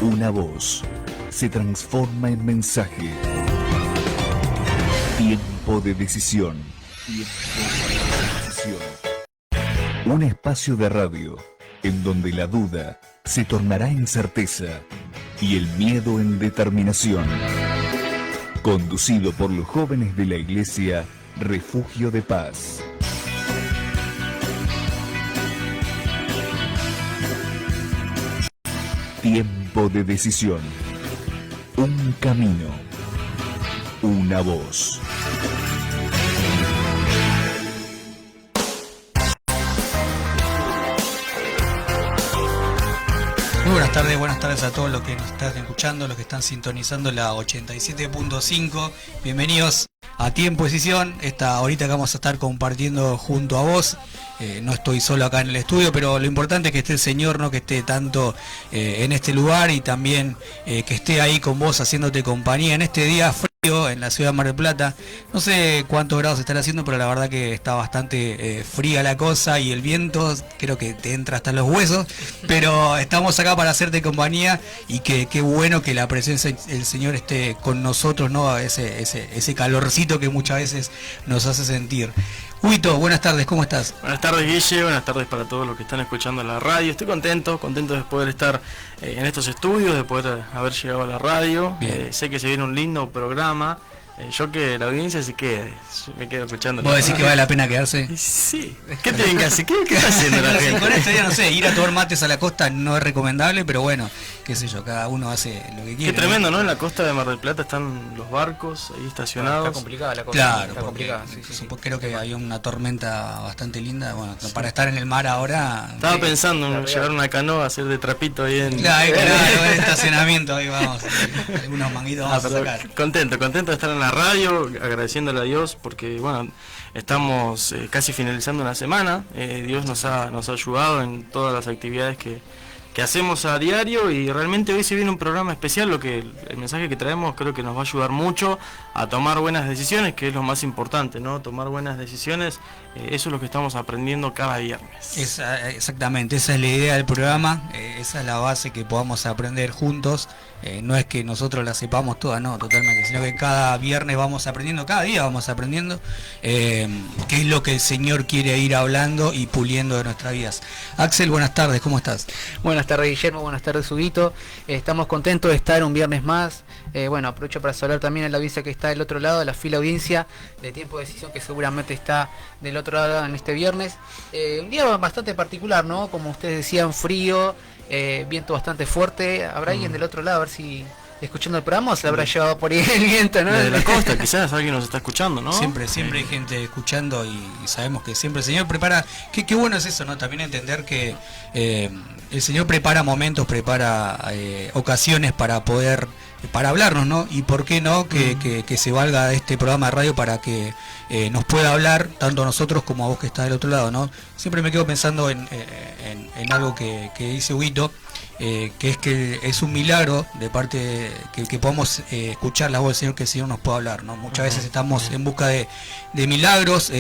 Una voz se transforma en mensaje. Tiempo de decisión. Un espacio de radio en donde la duda se tornará en certeza y el miedo en determinación. Conducido por los jóvenes de la Iglesia Refugio de Paz. Tiempo de decisión. Un camino. Una voz. Muy buenas tardes a todos los que nos están escuchando, los que están sintonizando la 87.5. Bienvenidos a Tiempo de Decisión, esta horita que vamos a estar compartiendo junto a vos. No estoy solo acá en el estudio, pero lo importante es que esté el Señor, ¿no? Que esté tanto en este lugar y también que esté ahí con vos haciéndote compañía en este día frío en la ciudad de Mar del Plata. No sé cuántos grados estará haciendo, pero la verdad que está bastante fría la cosa y el viento creo que te entra hasta los huesos, pero estamos acá para hacerte compañía y que qué bueno que la presencia del Señor esté con nosotros, ¿no? Ese calorcito que muchas veces nos hace sentir. Huito, buenas tardes, ¿cómo estás? Buenas tardes, Guille, buenas tardes para todos los que están escuchando la radio. Estoy contento de poder estar en estos estudios, de poder haber llegado a la radio. Sé que se viene un lindo programa. Yo que la audiencia se quede, me quedo escuchando. ¿Vos decís que vale la pena quedarse? Sí. ¿Qué tienen que hacer? ¿Qué está haciendo la gente? Con esto ya no sé, ir a tomar mates a la costa no es recomendable, pero bueno, qué sé yo, cada uno hace lo que quiere. Qué tremendo, ¿no? En la costa de Mar del Plata están los barcos ahí estacionados. Está complicada la cosa. Claro, está complicada. Sí. Creo que hay una tormenta bastante linda, bueno, para estar en el mar ahora. Estaba pensando en llevar una canoa, hacer de trapito ahí en... Claro, en estacionamiento, ahí vamos, algunos manguitos vamos a sacar. Contento de estar en la radio, agradeciéndole a Dios porque, bueno, estamos casi finalizando una semana. Dios nos ha ayudado en todas las actividades que hacemos a diario y realmente hoy se viene un programa especial. El mensaje que traemos creo que nos va a ayudar mucho a tomar buenas decisiones, que es lo más importante, ¿no? Tomar buenas decisiones, eso es lo que estamos aprendiendo cada viernes. Exactamente, esa es la idea del programa, esa es la base que podamos aprender juntos. No es que nosotros la sepamos todas, no, totalmente, sino que cada viernes vamos aprendiendo, cada día vamos aprendiendo qué es lo que el Señor quiere ir hablando y puliendo de nuestras vidas. Axel, buenas tardes, ¿cómo estás? Buenas tardes, Guillermo, buenas tardes, Huguito. Estamos contentos de estar un viernes más. Bueno, aprovecho para saludar también a la audiencia que está del otro lado, a la fila audiencia de Tiempo de Decisión, que seguramente está del otro lado en este viernes. Un día bastante particular, ¿no? Como ustedes decían, frío, viento bastante fuerte. ¿Habrá alguien del otro lado? A ver si escuchando el programa se le habrá llevado por ahí el viento, ¿no? Desde la costa, quizás alguien nos está escuchando, ¿no? Siempre hay gente escuchando y sabemos que siempre el Señor prepara. Qué bueno es eso, ¿no? También entender que el Señor prepara momentos, prepara ocasiones para hablarnos, ¿no? Y por qué no que se valga de este programa de radio para que nos pueda hablar tanto a nosotros como a vos que estás del otro lado, ¿no? Siempre me quedo pensando en algo que dice Huguito, que es que es un milagro de parte que podamos escuchar la voz del Señor, que el Señor nos pueda hablar, ¿no? Muchas veces estamos en busca de milagros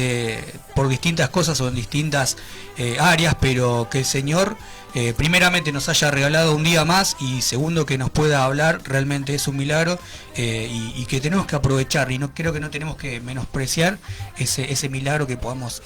por distintas cosas o en distintas áreas, pero que el Señor primeramente nos haya regalado un día más y segundo que nos pueda hablar realmente es un milagro y que tenemos que aprovechar y creo que no tenemos que menospreciar ese milagro que podamos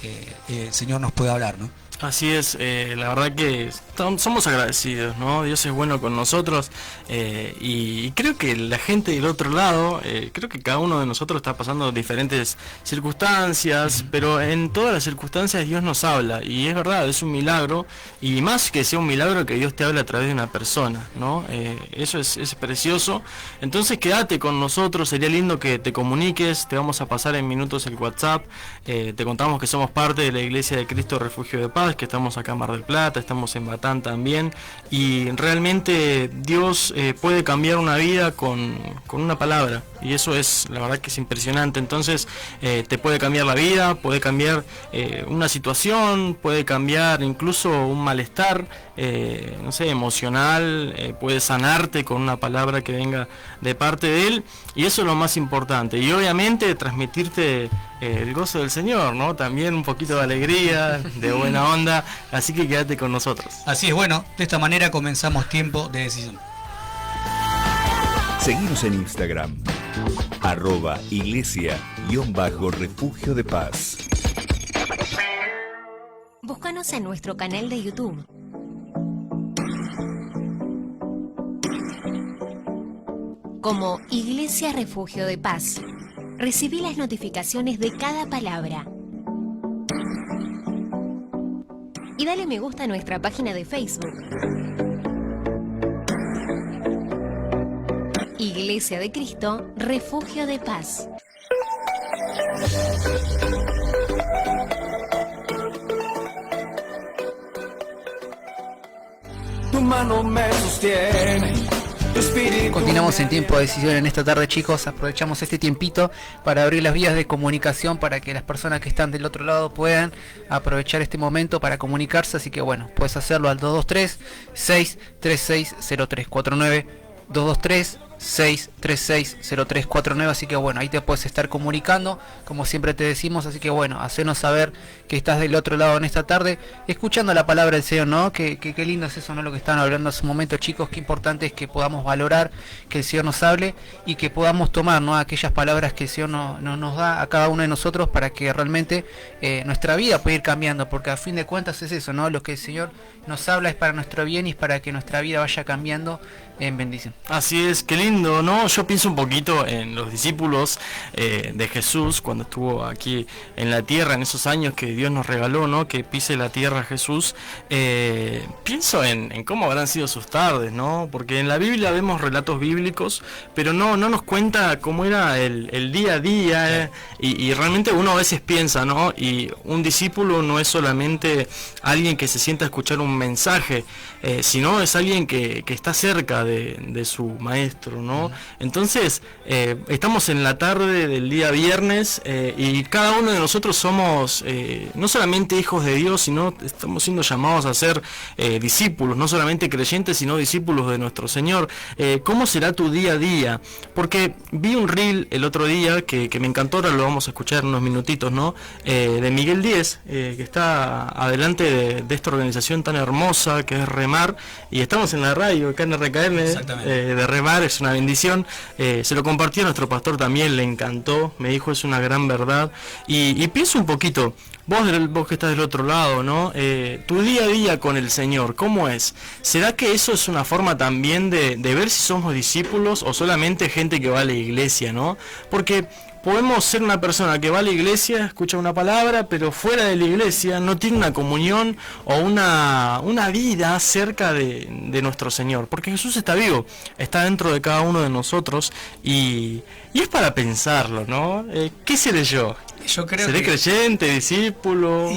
el Señor nos pueda hablar, ¿no? Así es, la verdad que somos agradecidos, ¿no? Dios es bueno con nosotros y creo que la gente del otro lado, creo que cada uno de nosotros está pasando diferentes circunstancias, pero en todas las circunstancias Dios nos habla y es verdad, es un milagro y más que sea un milagro que Dios te habla a través de una persona, ¿no? Eso es precioso. Entonces quédate con nosotros, sería lindo que te comuniques, te vamos a pasar en minutos el WhatsApp, te contamos que somos parte de la Iglesia de Cristo Refugio de Paz, que estamos acá en Mar del Plata, estamos en Batán también, y realmente Dios puede cambiar una vida con una palabra, y eso es, la verdad que es impresionante. Entonces te puede cambiar la vida, puede cambiar una situación, puede cambiar incluso un malestar, no sé, emocional, puede sanarte con una palabra que venga de parte de Él, y eso es lo más importante, y obviamente transmitirte el gozo del Señor, ¿no? También un poquito de alegría, de buena onda, así que quédate con nosotros. Así es, bueno, de esta manera comenzamos Tiempo de Decisión. Seguinos en Instagram, @iglesia_refugio de paz. Búscanos en nuestro canal de YouTube. Como Iglesia Refugio de Paz. Recibí las notificaciones de cada palabra. Y dale me gusta a nuestra página de Facebook. Iglesia de Cristo, Refugio de Paz. Tu mano me sostiene. Continuamos en tiempo de decisión en esta tarde, chicos. Aprovechamos este tiempito para abrir las vías de comunicación para que las personas que están del otro lado puedan aprovechar este momento para comunicarse. Así que bueno, puedes hacerlo al 223-636-0349, 223-636-0349. Así que bueno, ahí te puedes estar comunicando, como siempre te decimos. Así que bueno, hacernos saber que estás del otro lado en esta tarde, escuchando la palabra del Señor, ¿no? Que lindo es eso, ¿no? Lo que estaban hablando hace un momento, chicos. Qué importante es que podamos valorar, que el Señor nos hable y que podamos tomar, ¿no? Aquellas palabras que el Señor nos da a cada uno de nosotros para que realmente nuestra vida pueda ir cambiando, porque a fin de cuentas es eso, ¿no? Lo que el Señor nos habla es para nuestro bien y es para que nuestra vida vaya cambiando en bendición. Así es, qué lindo, ¿no? Yo pienso un poquito en los discípulos de Jesús cuando estuvo aquí en la tierra, en esos años que Dios nos regaló, ¿no? Que pise la tierra Jesús. Pienso en cómo habrán sido sus tardes, ¿no? Porque en la Biblia vemos relatos bíblicos, pero no nos cuenta cómo era el día a día, y realmente uno a veces piensa, ¿no? Y un discípulo no es solamente alguien que se sienta a escuchar un mensaje, sino es alguien que está cerca de su maestro, ¿no? Entonces, estamos en la tarde del día viernes, y cada uno de nosotros somos no solamente hijos de Dios, sino estamos siendo llamados a ser discípulos, no solamente creyentes, sino discípulos de nuestro Señor. ¿Cómo será tu día a día? Porque vi un reel el otro día que me encantó, ahora lo vamos a escuchar en unos minutitos, ¿no? De Miguel Díez, que está adelante de esta organización tan hermosa que es Remar, y estamos en la radio acá en RKM, de Remar, es una bendición. Se lo compartió a nuestro pastor también, le encantó, me dijo es una gran verdad, y pienso un poquito, vos que estás del otro lado, ¿no? Tu día a día con el Señor, ¿cómo es? ¿Será que eso es una forma también de ver si somos discípulos o solamente gente que va a la iglesia, ¿no? Porque podemos ser una persona que va a la iglesia, escucha una palabra, pero fuera de la iglesia no tiene una comunión o una vida cerca de nuestro Señor. Porque Jesús está vivo, está dentro de cada uno de nosotros, y es para pensarlo, ¿no? ¿Qué seré yo? Yo creo ¿Seré creyente, discípulo?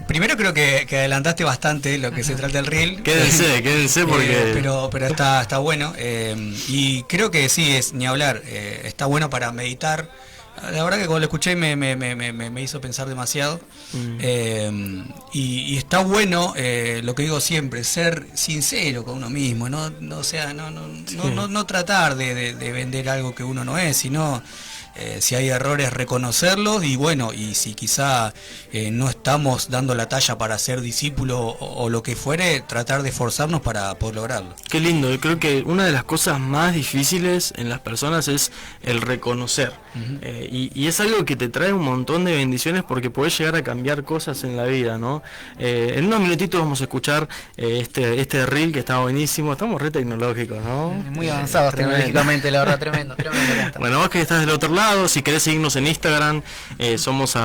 Primero creo que adelantaste bastante lo que se trata del reel. Quédense porque... pero está bueno. Y creo que sí, es ni hablar. Está bueno para meditar. La verdad que cuando lo escuché me hizo pensar demasiado. Y está bueno, lo que digo siempre, ser sincero con uno mismo, no tratar de vender algo que uno no es, sino si hay errores reconocerlos, y bueno, y si quizá no estamos dando la talla para ser discípulo o lo que fuere, tratar de esforzarnos para poder lograrlo. Qué lindo, yo creo que una de las cosas más difíciles en las personas es el reconocer. Y es algo que te trae un montón de bendiciones porque podés llegar a cambiar cosas en la vida, ¿no? En unos minutitos vamos a escuchar este reel que está buenísimo. Estamos re tecnológicos, ¿no? Muy avanzados tecnológicamente, la verdad, tremendo. Bueno, vos que estás del otro lado, si querés seguirnos en Instagram, somos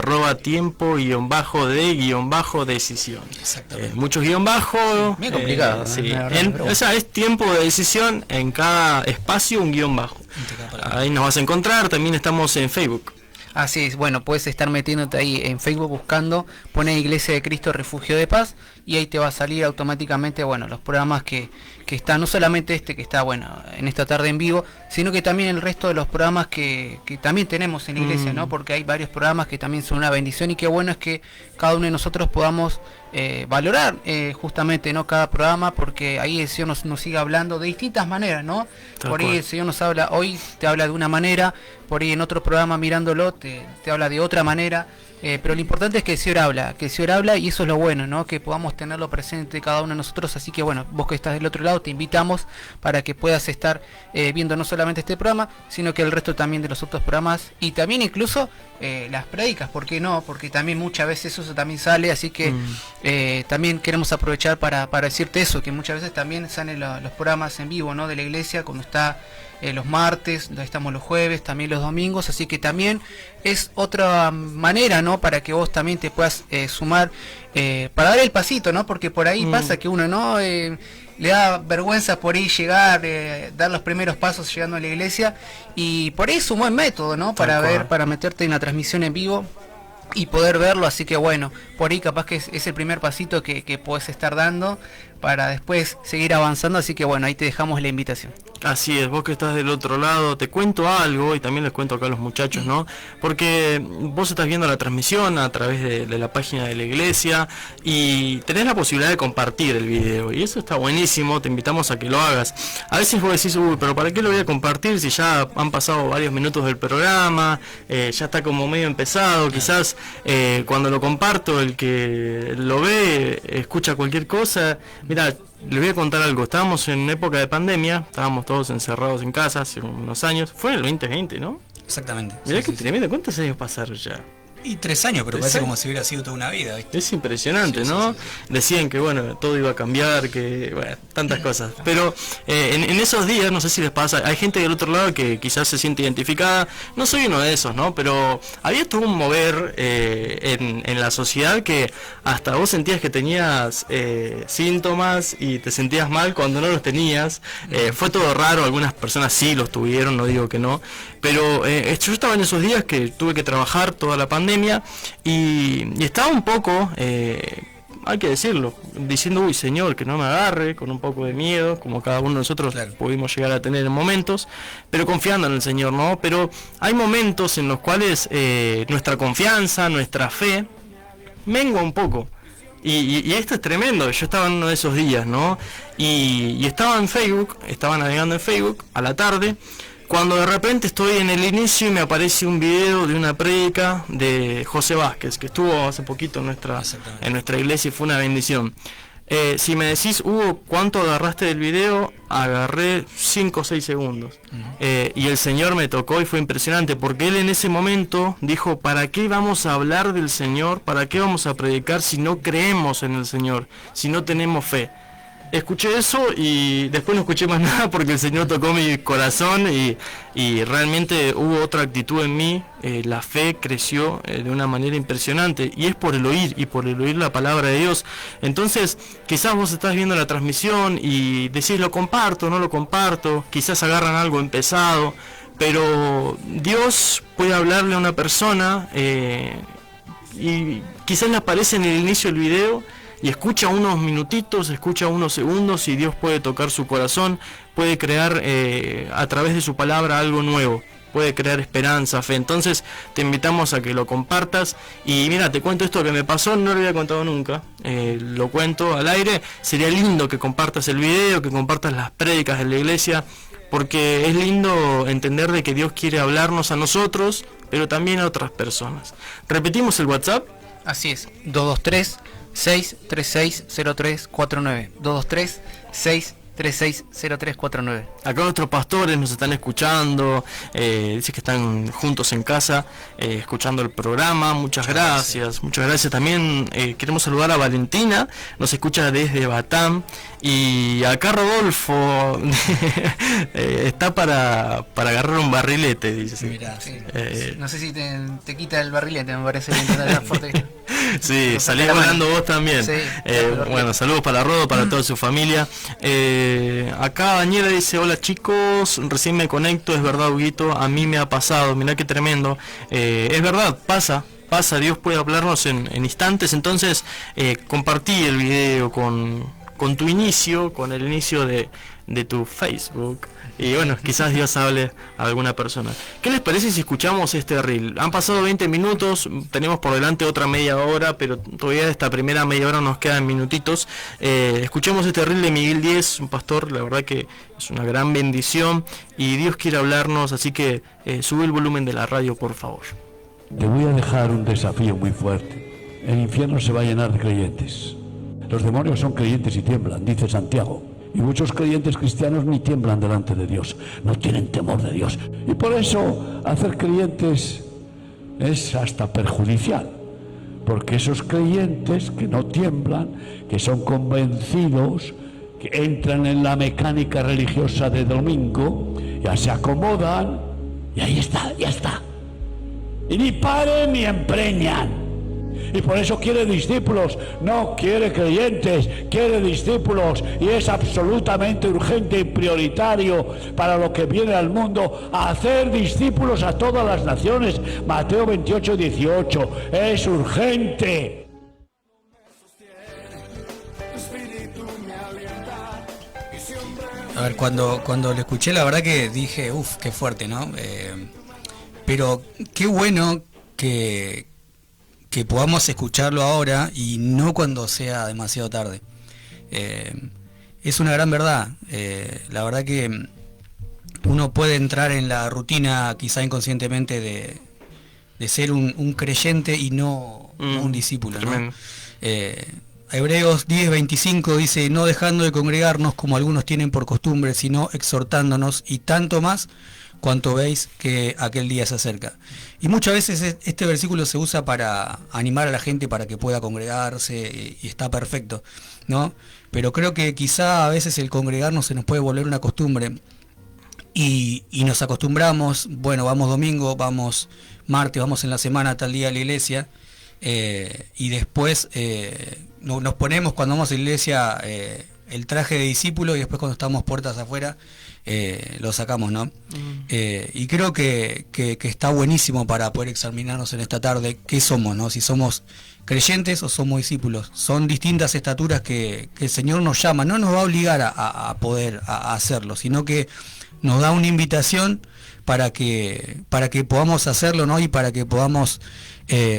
@tiempo_de_decisión. Muchos guión bajo. Bien complicado. Sí. O sea, es tiempo de decisión, en cada espacio un guión bajo. Ahí nos vas a encontrar, también estamos en Facebook. Así es, bueno, puedes estar metiéndote ahí en Facebook buscando, pone Iglesia de Cristo Refugio de Paz, y ahí te va a salir automáticamente, bueno, los programas que están, no solamente este que está, bueno, en esta tarde en vivo, sino que también el resto de los programas que también tenemos en la iglesia, ¿no? Porque hay varios programas que también son una bendición, y qué bueno es que cada uno de nosotros podamos valorar justamente, ¿no? Cada programa, porque ahí el Señor nos sigue hablando de distintas maneras, ¿no? Por ahí el Señor nos habla, hoy te habla de una manera, por ahí en otro programa mirándolo te habla de otra manera. pero lo importante es que el Señor habla y eso es lo bueno, ¿no? Que podamos tenerlo presente cada uno de nosotros, así que bueno, vos que estás del otro lado te invitamos para que puedas estar viendo no solamente este programa, sino que el resto también de los otros programas y también incluso las prédicas, ¿por qué no? Porque también muchas veces eso también sale, así que también queremos aprovechar para decirte eso, que muchas veces también salen los programas en vivo, ¿no? De la iglesia, cuando está los martes, donde estamos los jueves, también los domingos, así que también es otra manera, ¿no? Para que vos también te puedas sumar, para dar el pasito, ¿no? Porque por ahí pasa que uno, ¿no? Le da vergüenza por ahí llegar, dar los primeros pasos llegando a la iglesia, y por ahí es un buen método, ¿no? Para ver, para meterte en la transmisión en vivo y poder verlo, así que bueno, por ahí capaz que es el primer pasito que podés estar dando para después seguir avanzando, así que bueno, ahí te dejamos la invitación. Así es, vos que estás del otro lado, te cuento algo y también les cuento acá a los muchachos, ¿no? Porque vos estás viendo la transmisión a través de la página de la iglesia y tenés la posibilidad de compartir el video y eso está buenísimo, te invitamos a que lo hagas. A veces vos decís, uy, pero ¿para qué lo voy a compartir si ya han pasado varios minutos del programa, ya está como medio empezado, quizás cuando lo comparto el que lo ve escucha cualquier cosa. Mira, les voy a contar algo. Estábamos en época de pandemia, estábamos todos encerrados en casa hace unos años. Fue en el 2020, ¿no? Exactamente. Mirá qué tremendo. ¿Cuántos años pasaron ya? Y 3 años, pero parece como si hubiera sido toda una vida, ¿viste? Es impresionante, ¿no? Decían que, bueno, todo iba a cambiar, que, bueno, tantas cosas. Pero en esos días, no sé si les pasa, hay gente del otro lado que quizás se siente identificada. No soy uno de esos, ¿no? Pero había todo un mover en la sociedad que hasta vos sentías que tenías síntomas y te sentías mal cuando no los tenías. Fue todo raro, algunas personas sí los tuvieron, no digo que no. Pero yo estaba en esos días que tuve que trabajar toda la pandemia y estaba un poco, hay que decirlo, diciendo, uy Señor, que no me agarre, con un poco de miedo, como cada uno de nosotros pudimos llegar a tener en momentos, pero confiando en el Señor, ¿no? Pero hay momentos en los cuales nuestra confianza, nuestra fe, mengua un poco. Y esto es tremendo. Yo estaba en uno de esos días, ¿no? Y estaba en Facebook, estaba navegando en Facebook a la tarde, cuando de repente estoy en el inicio y me aparece un video de una prédica de José Vázquez, que estuvo hace poquito en nuestra iglesia y fue una bendición. Si me decís, Hugo, ¿cuánto agarraste del video? Agarré 5 o 6 segundos. Y el Señor me tocó y fue impresionante, porque Él en ese momento dijo, ¿para qué vamos a hablar del Señor? ¿Para qué vamos a predicar si no creemos en el Señor? Si no tenemos fe. Escuché eso y después no escuché más nada porque el Señor tocó mi corazón y realmente hubo otra actitud en mí. La fe creció de una manera impresionante y es por el oír y por el oír la palabra de Dios. Entonces quizás vos estás viendo la transmisión y decís, lo comparto, no lo comparto, quizás agarran algo empezado, pero Dios puede hablarle a una persona y quizás le aparece en el inicio del video y escucha unos minutitos, escucha unos segundos y Dios puede tocar su corazón, puede crear a través de su palabra algo nuevo, puede crear esperanza, fe. Entonces te invitamos a que lo compartas y mira, te cuento esto que me pasó, no lo había contado nunca, lo cuento al aire. Sería lindo que compartas el video, que compartas las prédicas de la iglesia, porque es lindo entender de que Dios quiere hablarnos a nosotros, pero también a otras personas. Repetimos el WhatsApp. Así es, 223-636-0349. 223-636-0349. Acá nuestros pastores nos están escuchando, dice que están juntos en casa, escuchando el programa. Muchas gracias. También queremos saludar a Valentina, nos escucha desde Batam. Y acá Rodolfo está para agarrar un barrilete, dice. Mirá, sí. No sé si te quita el barrilete, me parece bien. Fuerte. Sí, salís volando vos también. Sí, bueno, saludos para Rodo, para toda su familia. Acá Daniela dice, hola chicos, recién me conecto, es verdad, Huguito, a mí me ha pasado, mirá qué tremendo. Es verdad, pasa, Dios puede hablarnos en instantes. Entonces compartí el video con tu inicio, con el inicio de tu Facebook. Y bueno, quizás Dios hable a alguna persona. ¿Qué les parece si escuchamos este reel? Han pasado 20 minutos, tenemos por delante otra media hora, pero todavía de esta primera media hora nos quedan minutitos. Escuchemos este reel de Miguel Díez, un pastor, la verdad que es una gran bendición y Dios quiere hablarnos, así que sube el volumen de la radio, por favor. Te voy a dejar un desafío muy fuerte. El infierno se va a llenar de creyentes. Los demonios son creyentes y tiemblan, dice Santiago. Y muchos creyentes cristianos ni tiemblan delante de Dios, no tienen temor de Dios. Y por eso hacer creyentes es hasta perjudicial. Porque esos creyentes que no tiemblan, que son convencidos, que entran en la mecánica religiosa de domingo, ya se acomodan, y ahí está, ya está. Y ni paren ni empreñan. Y por eso quiere discípulos, no quiere creyentes, quiere discípulos. Y es absolutamente urgente y prioritario para lo que viene al mundo, hacer discípulos a todas las naciones. Mateo 28, 18, es urgente. A ver, cuando lo escuché, la verdad que dije, uff, qué fuerte, ¿no? Pero qué bueno que podamos escucharlo ahora y no cuando sea demasiado tarde. Es una gran verdad. La verdad que uno puede entrar en la rutina, quizá inconscientemente, de ser un creyente y no un discípulo, ¿no? Hebreos 10:25 dice: no dejando de congregarnos como algunos tienen por costumbre, sino exhortándonos, y tanto más cuanto veis que aquel día se acerca. Y muchas veces este versículo se usa para animar a la gente para que pueda congregarse, y está perfecto, ¿no? Pero creo que quizá a veces el congregarnos se nos puede volver una costumbre, y nos acostumbramos, bueno, vamos domingo, vamos martes, vamos en la semana tal día a la iglesia, y después nos ponemos cuando vamos a la iglesia el traje de discípulo, y después cuando estamos puertas afuera lo sacamos, ¿no? Y creo que está buenísimo para poder examinarnos en esta tarde qué somos, ¿no? Si somos creyentes o somos discípulos. Son distintas estaturas que el Señor nos llama, no nos va a obligar a poder hacerlo, sino que nos da una invitación para que podamos hacerlo, ¿no? Y para que podamos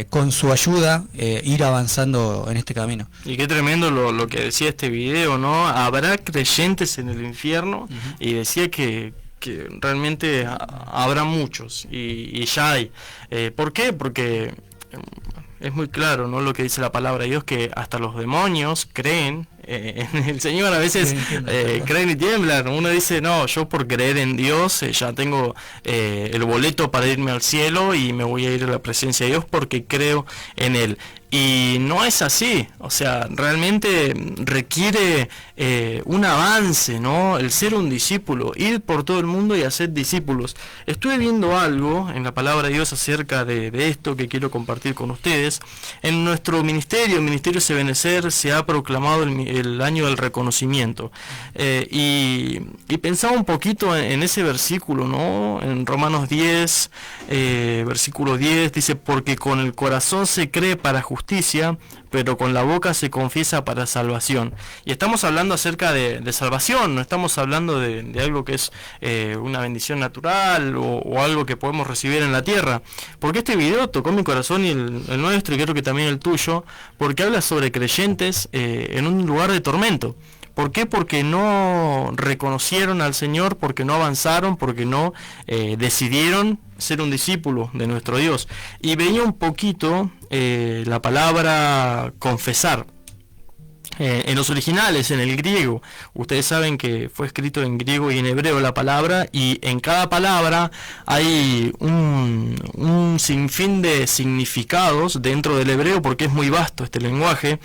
con su ayuda ir avanzando en este camino. Y qué tremendo lo que decía este video, ¿no? Habrá creyentes en el infierno, y decía que realmente habrá muchos, y ya hay. ¿Por qué? Porque es muy claro, ¿no? Lo que dice la palabra de Dios, que hasta los demonios creen en el Señor. A veces creen y tiemblan. Uno dice, no, yo por creer en Dios ya tengo el boleto para irme al cielo y me voy a ir a la presencia de Dios porque creo en Él. Y no es así, o sea, realmente requiere un avance, ¿no? El ser un discípulo, ir por todo el mundo y hacer discípulos. Estuve viendo algo en la palabra de Dios acerca de esto que quiero compartir con ustedes. En nuestro ministerio, el Ministerio Sebenecer, se ha proclamado el año del reconocimiento. Y pensaba un poquito en ese versículo, ¿no? En Romanos 10, versículo 10, dice, porque con el corazón se cree para justicia, pero con la boca se confiesa para salvación. Y estamos hablando acerca de salvación, no estamos hablando de algo que es una bendición natural o algo que podemos recibir en la tierra. Porque este video tocó mi corazón, y el nuestro, y creo que también el tuyo, porque habla sobre creyentes en un lugar de tormento. ¿Por qué? Porque no reconocieron al Señor, porque no avanzaron, porque no decidieron ser un discípulo de nuestro Dios. Y veía un poquito la palabra confesar. En los originales, en el griego, ustedes saben que fue escrito en griego y en hebreo la palabra, y en cada palabra hay un sinfín de significados dentro del hebreo, porque es muy vasto este lenguaje,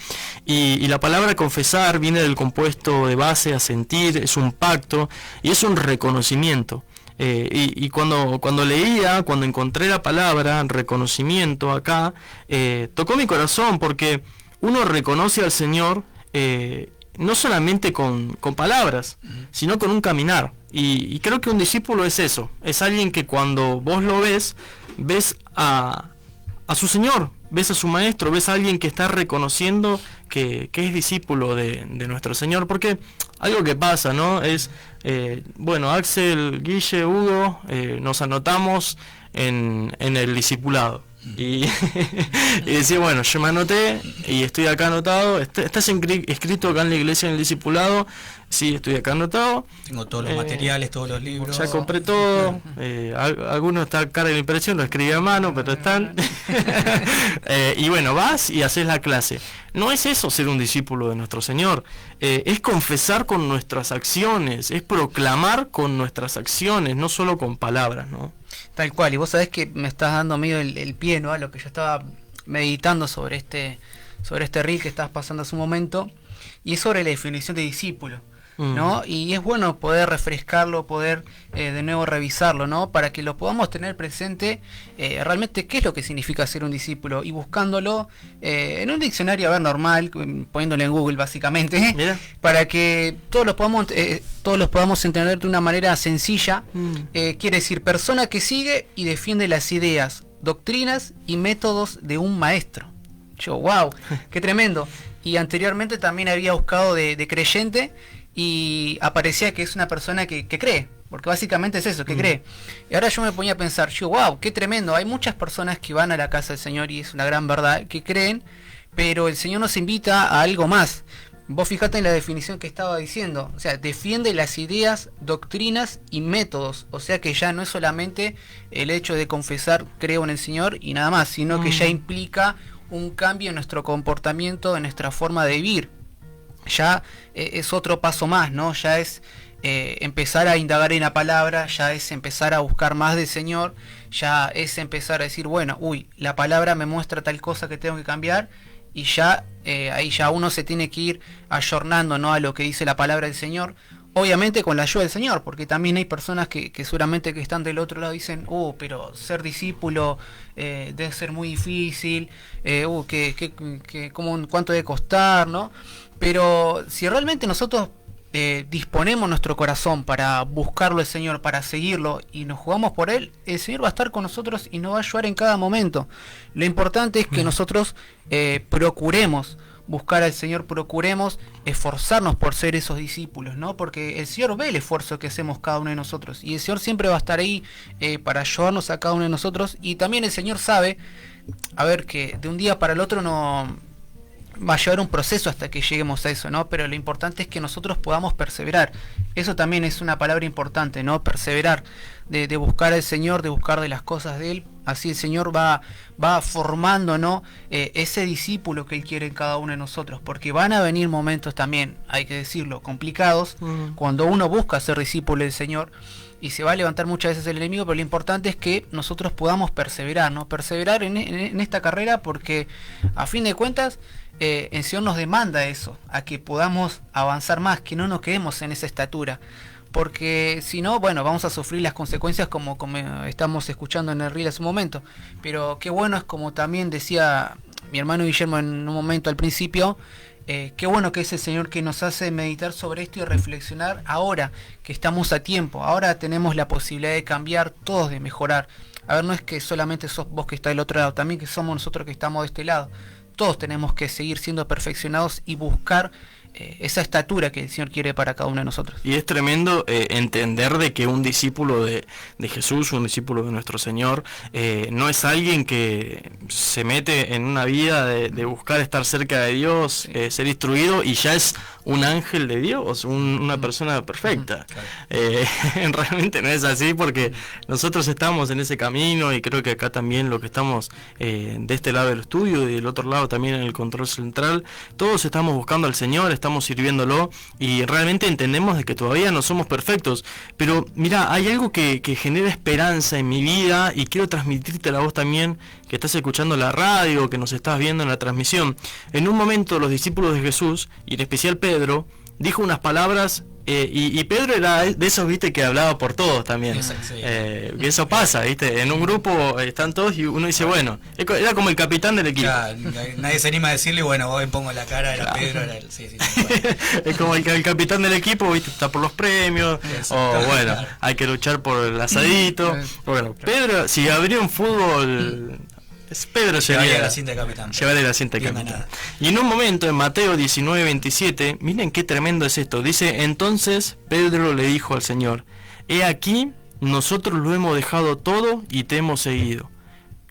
y la palabra confesar viene del compuesto de base asentir, es un pacto y es un reconocimiento. Y cuando leía, cuando encontré la palabra reconocimiento acá, tocó mi corazón, porque uno reconoce al Señor no solamente con palabras, sino con un caminar. Y creo que un discípulo es eso, es alguien que cuando vos lo ves a su Señor, ves a su Maestro, ves a alguien que está reconociendo que es discípulo de nuestro Señor. Porque algo que pasa, ¿no? Es, bueno, Axel, Guille, Hugo, nos anotamos en el discipulado. Y decía, bueno, yo me anoté y estoy acá anotado, estás escrito acá en la iglesia en el discipulado, Sí, estoy acá anotado. Tengo todos los materiales, todos los libros. Ya compré todo. Algunos está cara de la impresión, lo escribí a mano, pero están. Y bueno, vas y haces la clase. No es eso ser un discípulo de nuestro Señor. Es confesar con nuestras acciones, es proclamar con nuestras acciones, no solo con palabras, ¿no? Tal cual, y vos sabés que me estás dando medio el pie, ¿no? A lo que yo estaba meditando sobre este reel que estabas pasando hace un momento, y es sobre la definición de discípulo, ¿no? Y es bueno poder refrescarlo, poder de nuevo revisarlo, ¿no? Para que lo podamos tener presente realmente qué es lo que significa ser un discípulo, y buscándolo en un diccionario, a ver, normal, poniéndolo en Google básicamente, para que todos los podamos entender de una manera sencilla. Quiere decir persona que sigue y defiende las ideas, doctrinas y métodos de un maestro. Yo, wow, qué tremendo. Y anteriormente también había buscado de creyente, y aparecía que es una persona que cree, porque básicamente es eso, que cree. Y ahora yo me ponía a pensar, yo, wow, qué tremendo. Hay muchas personas que van a la casa del Señor, y es una gran verdad, que creen, pero el Señor nos invita a algo más. Vos fijate en la definición que estaba diciendo, o sea, defiende las ideas, doctrinas y métodos, o sea que ya no es solamente el hecho de confesar creo en el Señor y nada más, sino que ya implica un cambio en nuestro comportamiento, en nuestra forma de vivir. Ya es otro paso más, ¿no? Ya es empezar a indagar en la palabra, ya es empezar a buscar más del Señor, ya es empezar a decir, bueno, la palabra me muestra tal cosa que tengo que cambiar, y ya ahí ya uno se tiene que ir ayornando, ¿no? A lo que dice la palabra del Señor, obviamente con la ayuda del Señor, porque también hay personas que seguramente que están del otro lado dicen, pero ser discípulo debe ser muy difícil, cuánto debe costar, ¿no? Pero si realmente nosotros disponemos nuestro corazón para buscarlo al Señor, para seguirlo, y nos jugamos por Él, el Señor va a estar con nosotros y nos va a ayudar en cada momento. Lo importante es que nosotros procuremos buscar al Señor, procuremos esforzarnos por ser esos discípulos, ¿no? Porque el Señor ve el esfuerzo que hacemos cada uno de nosotros, y el Señor siempre va a estar ahí para ayudarnos a cada uno de nosotros. Y también el Señor sabe, que de un día para el otro no va a llevar un proceso hasta que lleguemos a eso, ¿no? Pero lo importante es que nosotros podamos perseverar. Eso también es una palabra importante, ¿no? Perseverar, de buscar al Señor, de buscar de las cosas de Él. Así el Señor va formando, ¿no? Ese discípulo que Él quiere en cada uno de nosotros, porque van a venir momentos también, hay que decirlo, complicados, cuando uno busca ser discípulo del Señor, y se va a levantar muchas veces el enemigo, pero lo importante es que nosotros podamos perseverar, ¿no? Perseverar en esta carrera, porque a fin de cuentas el Señor nos demanda eso, a que podamos avanzar más, que no nos quedemos en esa estatura, porque si no, vamos a sufrir las consecuencias como estamos escuchando en el reel hace un momento. Pero qué bueno es, como también decía mi hermano Guillermo en un momento al principio, qué bueno que es el Señor que nos hace meditar sobre esto y reflexionar ahora que estamos a tiempo. Ahora tenemos la posibilidad de cambiar, todos de mejorar. No es que solamente sos vos que está del otro lado, también que somos nosotros que estamos de este lado. Todos tenemos que seguir siendo perfeccionados y buscar esa estatura que el Señor quiere para cada uno de nosotros. Y es tremendo entender de que un discípulo de Jesús, un discípulo de nuestro Señor, no es alguien que se mete en una vida de buscar estar cerca de Dios, ser instruido, y ya es un ángel de Dios, una persona perfecta. Realmente no es así, porque nosotros estamos en ese camino, y creo que acá también lo que estamos de este lado del estudio y del otro lado también en el control central, todos estamos buscando al Señor, estamos sirviéndolo, y realmente entendemos de que todavía no somos perfectos, pero mira, hay algo que genera esperanza en mi vida, y quiero transmitirte a vos también, que estás escuchando la radio, que nos estás viendo en la transmisión. En un momento los discípulos de Jesús, y en especial Pedro, dijo unas palabras, y Pedro era de esos, viste, que hablaba por todos también. Que eso pasa, viste, en un grupo están todos y uno dice, bueno, era como el capitán del equipo. Ya, nadie se anima a decirle, bueno, hoy pongo la cara, era Pedro, era él. Sí, es como el capitán del equipo, viste, está por los premios, o bueno, hay que luchar por el asadito. Bueno, Pedro, si abrió un fútbol, Pedro llevaría la cinta de capitán. Llevaría la cinta de capitán. Y en un momento, en Mateo 19:27, miren qué tremendo es esto. Dice, entonces Pedro le dijo al Señor, he aquí, nosotros lo hemos dejado todo y te hemos seguido.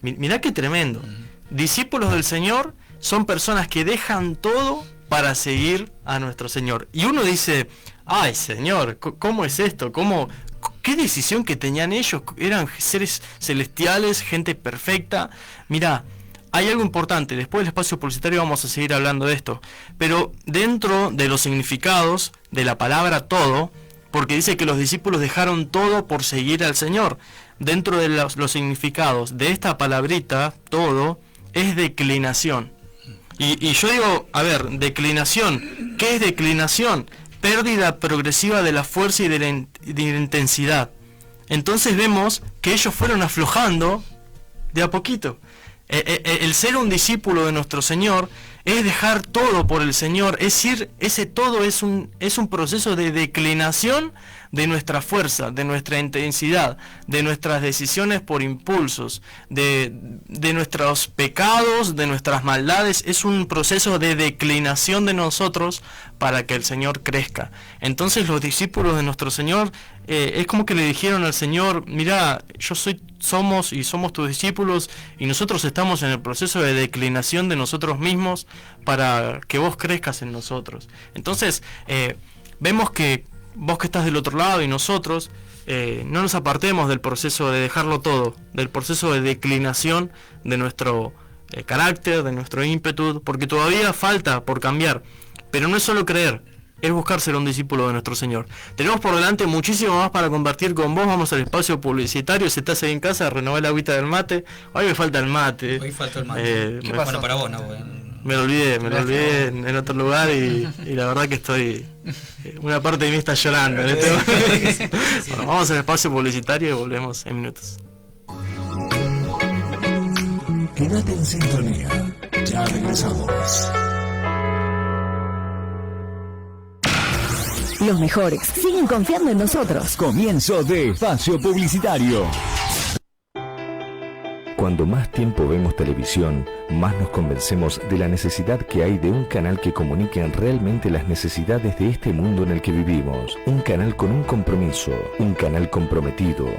Mirá qué tremendo. Discípulos del Señor son personas que dejan todo para seguir a nuestro Señor. Y uno dice, ay Señor, ¿cómo es esto? ¿Qué decisión que tenían ellos? Eran seres celestiales, gente perfecta. Mirá, hay algo importante, después del espacio publicitario vamos a seguir hablando de esto, pero dentro de los significados de la palabra todo, porque dice que los discípulos dejaron todo por seguir al Señor, dentro de los significados de esta palabrita, todo, es declinación. Y yo digo, a ver, declinación, ¿qué es declinación? Pérdida progresiva de la fuerza y de la intensidad. Entonces vemos que ellos fueron aflojando de a poquito. El ser un discípulo de nuestro Señor es dejar todo por el Señor, es decir, ese todo es un proceso de declinación de nuestra fuerza, de nuestra intensidad, de nuestras decisiones por impulsos, de nuestros pecados, de nuestras maldades. Es un proceso de declinación de nosotros para que el Señor crezca. Entonces los discípulos de nuestro Señor es como que le dijeron al Señor, mira, somos tus discípulos y nosotros estamos en el proceso de declinación de nosotros mismos para que vos crezcas en nosotros. Entonces vemos que vos que estás del otro lado y nosotros, no nos apartemos del proceso de dejarlo todo, del proceso de declinación de nuestro carácter, de nuestro ímpetu, porque todavía falta por cambiar, pero no es solo creer, es buscar ser un discípulo de nuestro Señor. Tenemos por delante muchísimo más para compartir con vos. Vamos al espacio publicitario. Si estás ahí en casa, renová la agüita del mate. Hoy me falta el mate. Hoy falta el mate. Bueno, para vos, ¿no? Me lo olvidé en otro lugar y la verdad que estoy... Una parte de mí está llorando. Bueno, vamos al espacio publicitario y volvemos en minutos. Quédate en sintonía. Ya regresamos. Los mejores siguen confiando en nosotros. Comienzo de espacio publicitario. Cuando más tiempo vemos televisión, más nos convencemos de la necesidad que hay de un canal que comunique realmente las necesidades de este mundo en el que vivimos. Un canal con un compromiso, un canal comprometido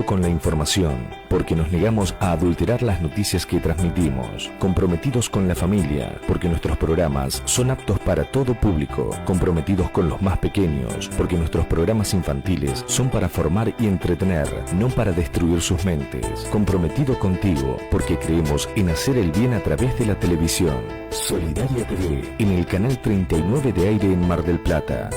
con la información, porque nos negamos a adulterar las noticias que transmitimos. Comprometidos con la familia, porque nuestros programas son aptos para todo público. Comprometidos con los más pequeños, porque nuestros programas infantiles son para formar y entretener, no para destruir sus mentes. Comprometido contigo, porque creemos en hacer el bien a través de la televisión. Solidaria TV, en el canal 39 de aire en Mar del Plata.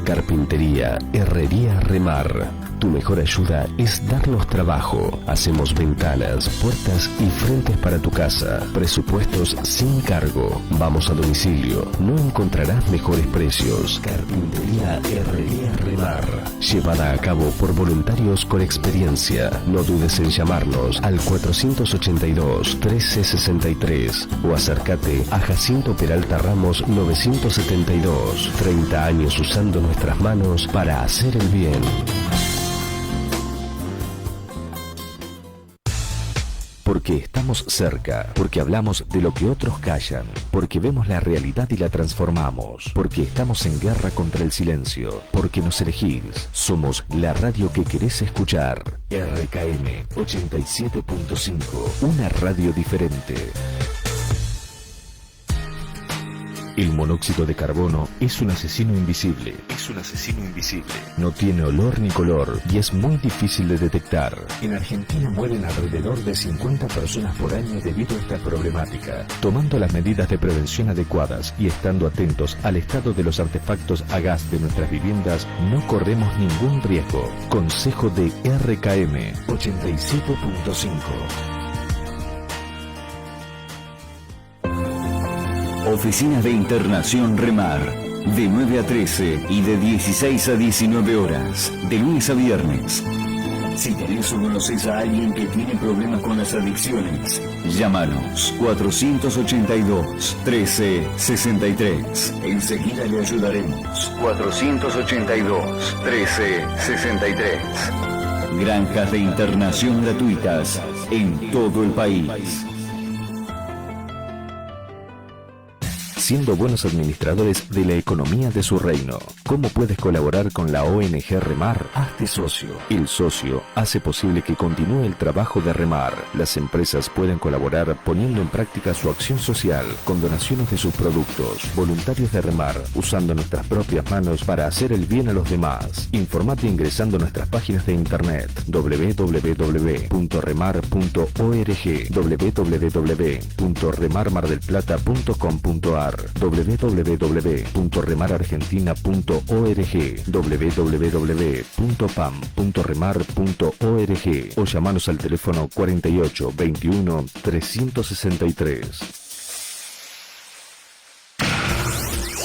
Carpintería, herrería, remar. Tu mejor ayuda es darnos trabajo. Hacemos ventanas, puertas y frentes para tu casa. Presupuestos sin cargo. Vamos a domicilio. No encontrarás mejores precios. Carpintería, herrería, remar. Llevada a cabo por voluntarios con experiencia. No dudes en llamarnos al 482-1363 o acércate a Jacinto Peralta Ramos 972. 30 años usando nuestras manos para hacer el bien. Porque estamos cerca, porque hablamos de lo que otros callan, porque vemos la realidad y la transformamos, porque estamos en guerra contra el silencio, porque nos elegís. Somos la radio que querés escuchar. RKM 87.5, una radio diferente. El monóxido de carbono es un asesino invisible. No tiene olor ni color y es muy difícil de detectar. En Argentina mueren alrededor de 50 personas por año debido a esta problemática. Tomando las medidas de prevención adecuadas y estando atentos al estado de los artefactos a gas de nuestras viviendas, no corremos ningún riesgo. Consejo de RKM 87.5. Oficinas de Internación Remar, de 9 a 13 y de 16 a 19 horas, de lunes a viernes. Si tenés o conoces a alguien que tiene problemas con las adicciones, llámanos 482-1363. Enseguida le ayudaremos. 482-1363. Granjas de internación gratuitas en todo el país. siendo buenos administradores de la economía de su reino. ¿Cómo puedes colaborar con la ONG Remar? Hazte socio. El socio hace posible que continúe el trabajo de Remar. Las empresas pueden colaborar poniendo en práctica su acción social, con donaciones de sus productos. Voluntarios de Remar, usando nuestras propias manos para hacer el bien a los demás. Informate ingresando a nuestras páginas de internet www.remar.org, www.remarmardelplata.com.ar, www.remarargentina.org, www.pam.remar.org o llamanos al teléfono 48 21 363.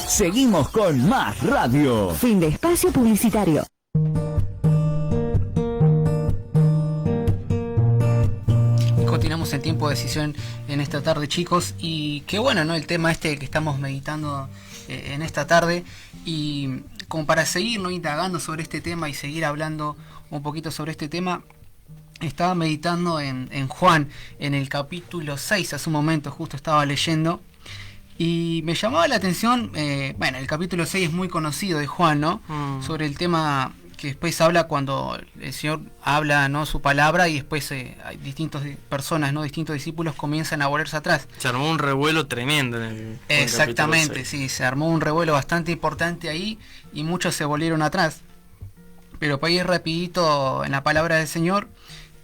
Seguimos con más radio. Fin de espacio publicitario. Continuamos en tiempo de decisión en esta tarde, chicos, y qué bueno, ¿no? El tema que estamos meditando en esta tarde, y como para seguir, ¿no?, indagando sobre este tema y seguir hablando un poquito sobre este tema, estaba meditando en Juan, en el capítulo 6, hace un momento justo estaba leyendo, y me llamaba la atención, el capítulo 6 es muy conocido de Juan, ¿no? Sobre el tema que después habla cuando el Señor habla, ¿no?, su palabra, y después hay distintas personas, ¿no?, distintos discípulos comienzan a volverse atrás. Se armó un revuelo tremendo en el Exactamente, sí, se armó un revuelo bastante importante ahí y muchos se volvieron atrás. Pero para ir rapidito en la palabra del Señor,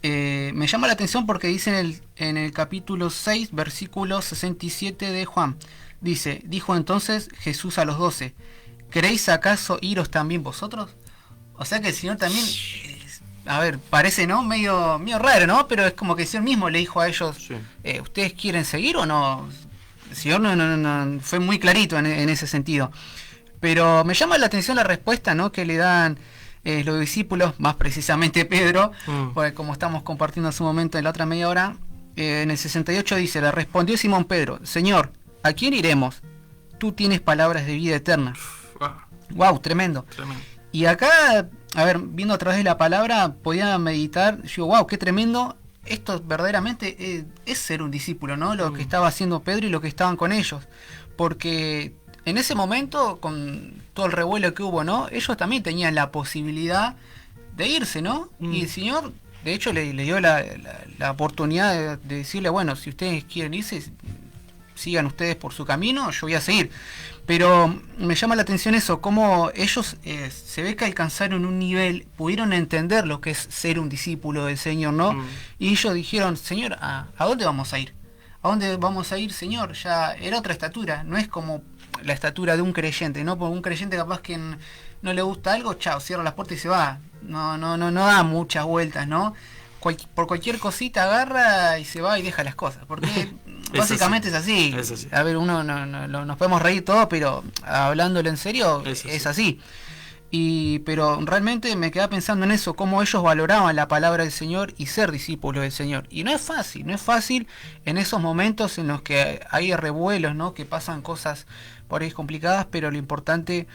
me llama la atención porque dice en el capítulo 6, versículo 67 de Juan, dice: dijo entonces Jesús a los 12, ¿queréis acaso iros también vosotros? O sea que el Señor también, parece, ¿no?, medio raro, ¿no? Pero es como que el Señor mismo le dijo a ellos, sí. ¿Ustedes quieren seguir o no? El Señor no fue muy clarito en ese sentido. Pero me llama la atención la respuesta, ¿no?, que le dan los discípulos, más precisamente Pedro, porque como estamos compartiendo hace un momento en la otra media hora, en el 68 dice: le respondió Simón Pedro, Señor, ¿a quién iremos? Tú tienes palabras de vida eterna. Wow, tremendo. Y acá, viendo a través de la palabra, podía meditar, yo, wow, qué tremendo, esto verdaderamente es ser un discípulo, ¿no? Lo que estaba haciendo Pedro y lo que estaban con ellos. Porque en ese momento, con todo el revuelo que hubo, ¿no?, ellos también tenían la posibilidad de irse, ¿no? Y el Señor, de hecho, le dio la oportunidad de decirle, bueno, si ustedes quieren irse, sigan ustedes por su camino, yo voy a seguir. Pero me llama la atención eso, cómo ellos se ve que alcanzaron un nivel, pudieron entender lo que es ser un discípulo del Señor, ¿no? Y ellos dijeron, Señor, ¿a dónde vamos a ir? ¿A dónde vamos a ir, Señor? Ya era otra estatura, no es como la estatura de un creyente, ¿no? Porque un creyente capaz que no le gusta algo, chao, cierra las puertas y se va. No da muchas vueltas, ¿no? Por cualquier cosita agarra y se va y deja las cosas, porque básicamente es así. Nos podemos reír todo, pero hablándolo en serio, es así. Pero realmente me quedaba pensando en eso, cómo ellos valoraban la palabra del Señor y ser discípulos del Señor. Y no es fácil en esos momentos en los que hay revuelos, ¿no?, que pasan cosas por ahí complicadas, pero lo importante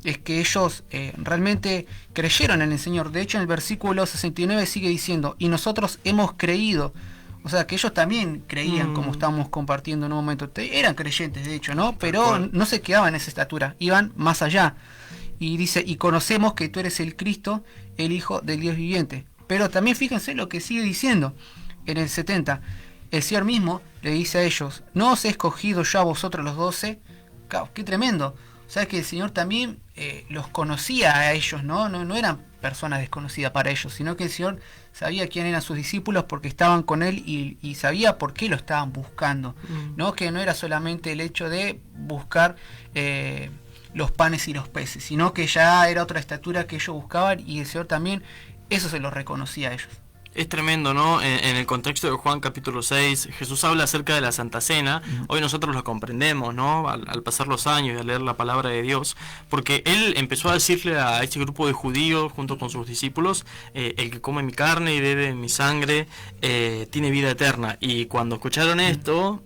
es que ellos realmente creyeron en el Señor. De hecho, en el versículo 69 sigue diciendo, y nosotros hemos creído. O sea, que ellos también creían, como estábamos compartiendo en un momento. Eran creyentes, de hecho, ¿no? Pero no se quedaban en esa estatura, iban más allá. Y dice, y conocemos que tú eres el Cristo, el Hijo del Dios viviente. Pero también fíjense lo que sigue diciendo en el 70. El Señor mismo le dice a ellos, ¿no os he escogido yo a vosotros los 12? ¡Qué tremendo! O sea que el Señor también los conocía a ellos, ¿no? No eran personas desconocidas para ellos, sino que el Señor sabía quién eran sus discípulos porque estaban con Él y sabía por qué lo estaban buscando, ¿no? Que no era solamente el hecho de buscar los panes y los peces, sino que ya era otra estatura que ellos buscaban y el Señor también eso se los reconocía a ellos. Es tremendo, ¿no? En el contexto de Juan capítulo 6, Jesús habla acerca de la Santa Cena. Hoy nosotros lo comprendemos, ¿no? Al pasar los años y al leer la palabra de Dios, porque Él empezó a decirle a este grupo de judíos, junto con sus discípulos, el que come mi carne y bebe mi sangre, tiene vida eterna. Y cuando escucharon esto,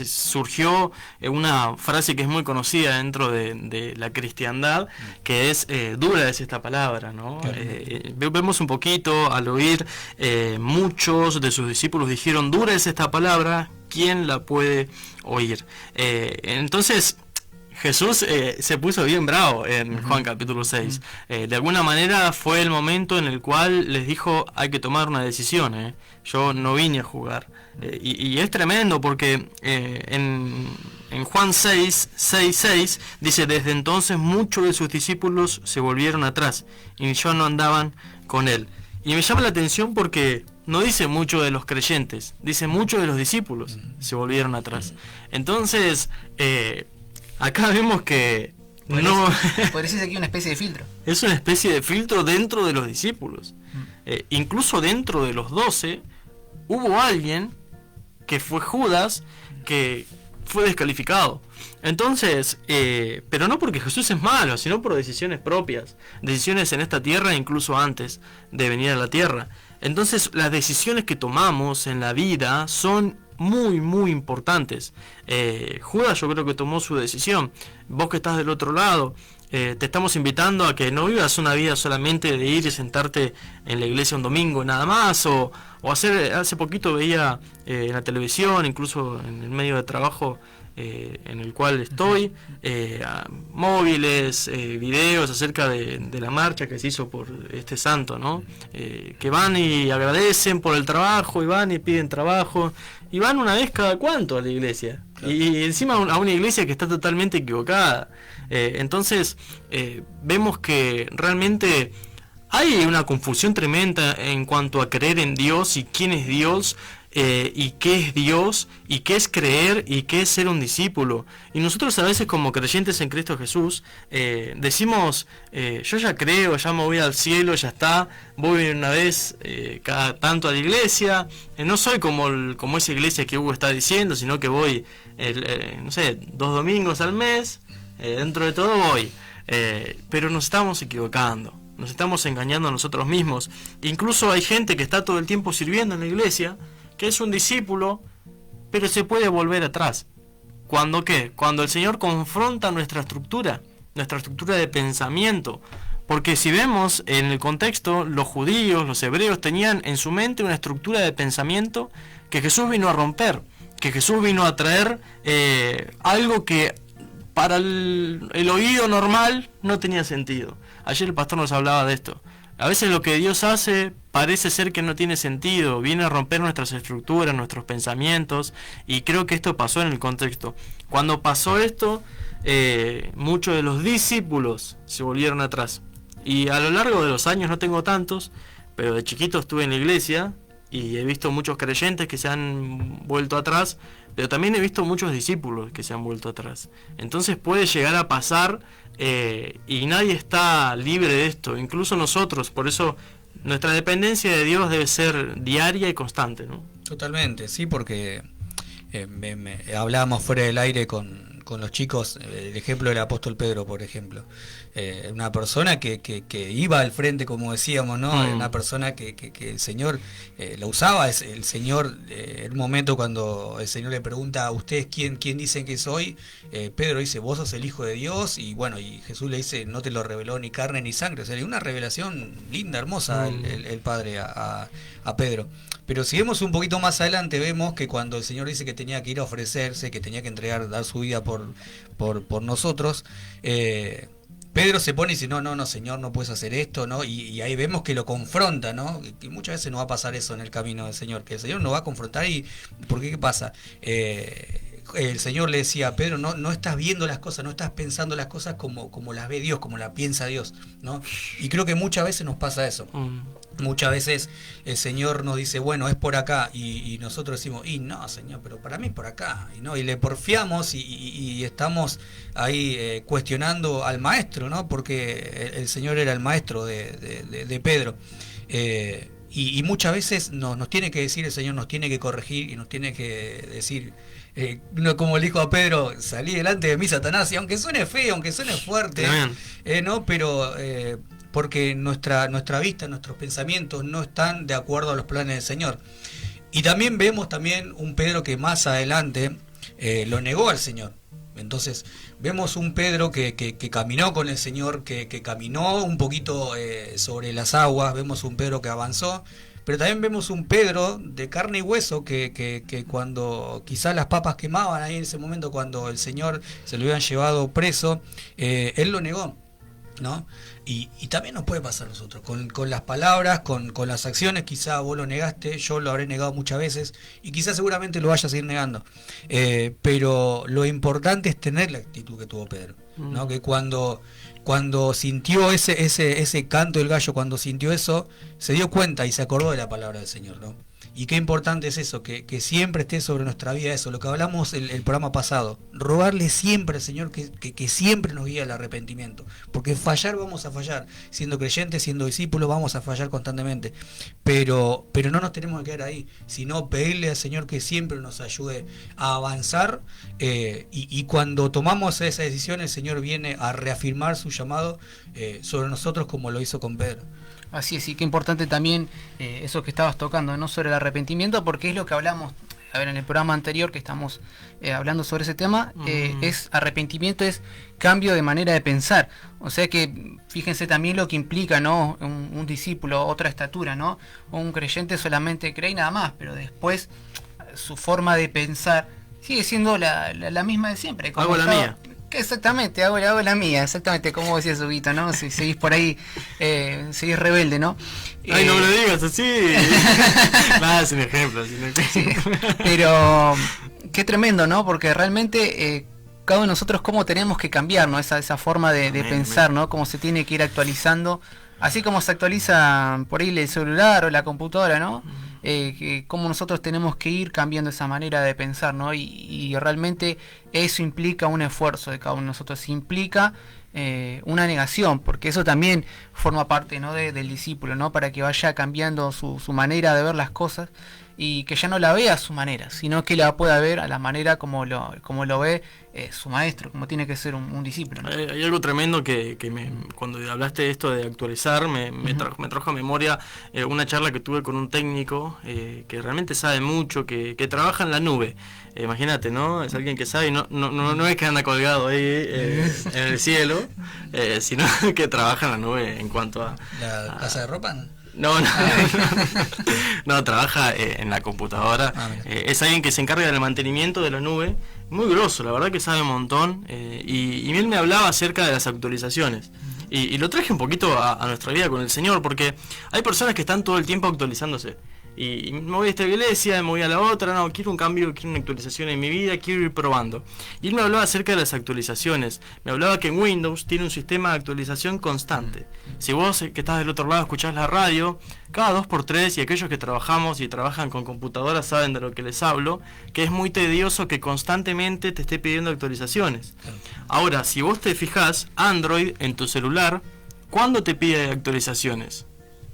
surgió una frase que es muy conocida dentro de la cristiandad, que es, dura es esta palabra, ¿no? Vemos un poquito al oír, muchos de sus discípulos dijeron, dura es esta palabra, ¿quién la puede oír? Entonces Jesús se puso bien bravo en Juan capítulo 6. De alguna manera fue el momento en el cual les dijo, hay que tomar una decisión. Yo no vine a jugar. Y es tremendo porque en Juan 6:6 dice, desde entonces muchos de sus discípulos se volvieron atrás y ya no andaban con él. Y me llama la atención porque no dice mucho de los creyentes, dice muchos de los discípulos se volvieron atrás. Entonces, acá vemos que no... Podría ser aquí una especie de filtro. Es una especie de filtro dentro de los discípulos. Incluso dentro de los 12 hubo alguien que fue Judas, que fue descalificado. Entonces, pero no porque Jesús es malo, sino por decisiones propias, decisiones en esta tierra, incluso antes de venir a la tierra. Entonces, las decisiones que tomamos en la vida son muy, muy importantes. Judas yo creo que tomó su decisión. Vos que estás del otro lado, te estamos invitando a que no vivas una vida solamente de ir y sentarte en la iglesia un domingo nada más, o hacer, hace poquito veía en la televisión, incluso en el medio de trabajo en el cual estoy, móviles, videos acerca de la marcha que se hizo por este santo, ¿no? Que van y agradecen por el trabajo, y van y piden trabajo, y van una vez cada cuánto a la iglesia, claro. Y encima a una iglesia que está totalmente equivocada. Entonces vemos que realmente hay una confusión tremenda en cuanto a creer en Dios y quién es Dios, y qué es Dios, y qué es creer, y qué es ser un discípulo. Y nosotros a veces como creyentes en Cristo Jesús decimos, yo ya creo, ya me voy al cielo, ya está, voy una vez cada tanto a la iglesia, no soy como esa iglesia que Hugo está diciendo, sino que voy, no sé, 2 domingos al mes, dentro de todo voy, pero nos estamos equivocando. Nos estamos engañando a nosotros mismos. Incluso hay gente que está todo el tiempo sirviendo en la iglesia, que es un discípulo, pero se puede volver atrás. ¿Cuándo qué? Cuando el Señor confronta nuestra estructura de pensamiento. Porque si vemos en el contexto, los judíos, los hebreos tenían en su mente una estructura de pensamiento que Jesús vino a romper, que Jesús vino a traer algo que para el oído normal no tenía sentido. Ayer el pastor nos hablaba de esto. A veces lo que Dios hace parece ser que no tiene sentido, viene a romper nuestras estructuras, nuestros pensamientos, y creo que esto pasó en el contexto. Cuando pasó esto, muchos de los discípulos se volvieron atrás. Y a lo largo de los años, no tengo tantos, pero de chiquito estuve en la iglesia y he visto muchos creyentes que se han vuelto atrás, pero también he visto muchos discípulos que se han vuelto atrás. Entonces puede llegar a pasar, y nadie está libre de esto, incluso nosotros. Por eso nuestra dependencia de Dios debe ser diaria y constante, ¿no? Totalmente, sí, porque hablábamos fuera del aire con los chicos, el ejemplo del apóstol Pedro, por ejemplo. Una persona que iba al frente, como decíamos, ¿no? Una persona que el Señor lo usaba, el Señor, en un momento cuando el Señor le pregunta a ustedes quién dicen que soy, Pedro dice, vos sos el Hijo de Dios, y bueno, y Jesús le dice, no te lo reveló ni carne ni sangre. O sea, una revelación linda, hermosa, el Padre a Pedro. Pero si vemos un poquito más adelante, vemos que cuando el Señor dice que tenía que ir a ofrecerse, que tenía que entregar, dar su vida por nosotros, Pedro se pone y dice, no, Señor, no puedes hacer esto, ¿no? Y ahí vemos que lo confronta, ¿no? Y muchas veces no va a pasar eso en el camino del Señor, que el Señor nos va a confrontar. ¿Y por qué pasa? El Señor le decía a Pedro, no estás viendo las cosas, no estás pensando las cosas como las ve Dios, como las piensa Dios, ¿no? Y creo que muchas veces nos pasa eso. Muchas veces el Señor nos dice, bueno, es por acá, y nosotros decimos, y no, Señor, pero para mí es por acá, y le porfiamos y estamos ahí cuestionando al maestro, ¿no? Porque el Señor era el maestro de Pedro. Y muchas veces nos tiene que decir el Señor, nos tiene que corregir y nos tiene que decir, no, como le dijo a Pedro, salí delante de mí, Satanás, y aunque suene feo, aunque suene fuerte, ¿no? Pero porque nuestra vista, nuestros pensamientos no están de acuerdo a los planes del Señor. Y también vemos un Pedro que más adelante lo negó al Señor. Entonces vemos un Pedro que caminó con el Señor, que caminó un poquito sobre las aguas, vemos un Pedro que avanzó, pero también vemos un Pedro de carne y hueso que cuando quizás las papas quemaban ahí en ese momento, cuando el Señor se lo habían llevado preso, él lo negó, ¿no? Y también nos puede pasar a nosotros, con las palabras, con las acciones. Quizá vos lo negaste, yo lo habré negado muchas veces, y quizás seguramente lo vaya a seguir negando, pero lo importante es tener la actitud que tuvo Pedro, ¿no? Que cuando sintió ese canto del gallo, cuando sintió eso, se dio cuenta y se acordó de la palabra del Señor, ¿no? Y qué importante es eso, que siempre esté sobre nuestra vida eso, lo que hablamos el programa pasado, rogarle siempre al Señor que siempre nos guíe al arrepentimiento, porque fallar vamos a fallar, siendo creyentes, siendo discípulos vamos a fallar constantemente, pero no nos tenemos que quedar ahí, sino pedirle al Señor que siempre nos ayude a avanzar, y cuando tomamos esa decisión el Señor viene a reafirmar su llamado sobre nosotros, como lo hizo con Pedro. Así es, y qué importante también eso que estabas tocando, ¿no? Sobre el arrepentimiento, porque es lo que hablamos, a ver, en el programa anterior que estamos hablando sobre ese tema, es arrepentimiento, es cambio de manera de pensar. O sea que fíjense también lo que implica, ¿no? Un discípulo, otra estatura, ¿no? Un creyente solamente cree y nada más, pero después su forma de pensar sigue siendo la misma de siempre. Hago la mía. Exactamente, hago la mía, exactamente, como decía Subito, ¿no? Si seguís por ahí, seguís rebelde, ¿no? Ay, no me lo digas así. Nada, sin ejemplo. Sí, pero qué tremendo, ¿no? Porque realmente cada uno de nosotros cómo tenemos que cambiar, ¿no? Esa forma de pensar, ¿no? Cómo se tiene que ir actualizando, así como se actualiza por ahí el celular o la computadora, ¿no? Cómo nosotros tenemos que ir cambiando esa manera de pensar, ¿no? Y realmente eso implica un esfuerzo de cada uno de nosotros, implica una negación, porque eso también forma parte, ¿no? del discípulo, ¿no? Para que vaya cambiando su manera de ver las cosas y que ya no la vea a su manera, sino que la pueda ver a la manera como lo ve su maestro, como tiene que ser un discípulo, ¿no? Hay algo tremendo que cuando hablaste de esto de actualizar, me trajo a memoria una charla que tuve con un técnico que realmente sabe mucho, que trabaja en la nube. Imagínate, ¿no? Es alguien que sabe y no es que anda colgado ahí en el cielo, sino que trabaja en la nube en cuanto a... ¿La casa de ropa? No, trabaja en la computadora. Es alguien que se encarga del mantenimiento de la nube, muy grosso, la verdad que sabe un montón, y él me hablaba acerca de las actualizaciones. Y lo traje un poquito a nuestra vida con el Señor, porque hay personas que están todo el tiempo actualizándose. Y me voy a esta iglesia, me voy a la otra, no, quiero un cambio, quiero una actualización en mi vida, quiero ir probando. Y él me hablaba acerca de las actualizaciones, me hablaba que en Windows tiene un sistema de actualización constante. Si vos que estás del otro lado escuchás la radio, cada 2x3, y aquellos que trabajamos y trabajan con computadoras saben de lo que les hablo, que es muy tedioso que constantemente te esté pidiendo actualizaciones. Ahora, si vos te fijás, Android en tu celular, ¿cuándo te pide actualizaciones?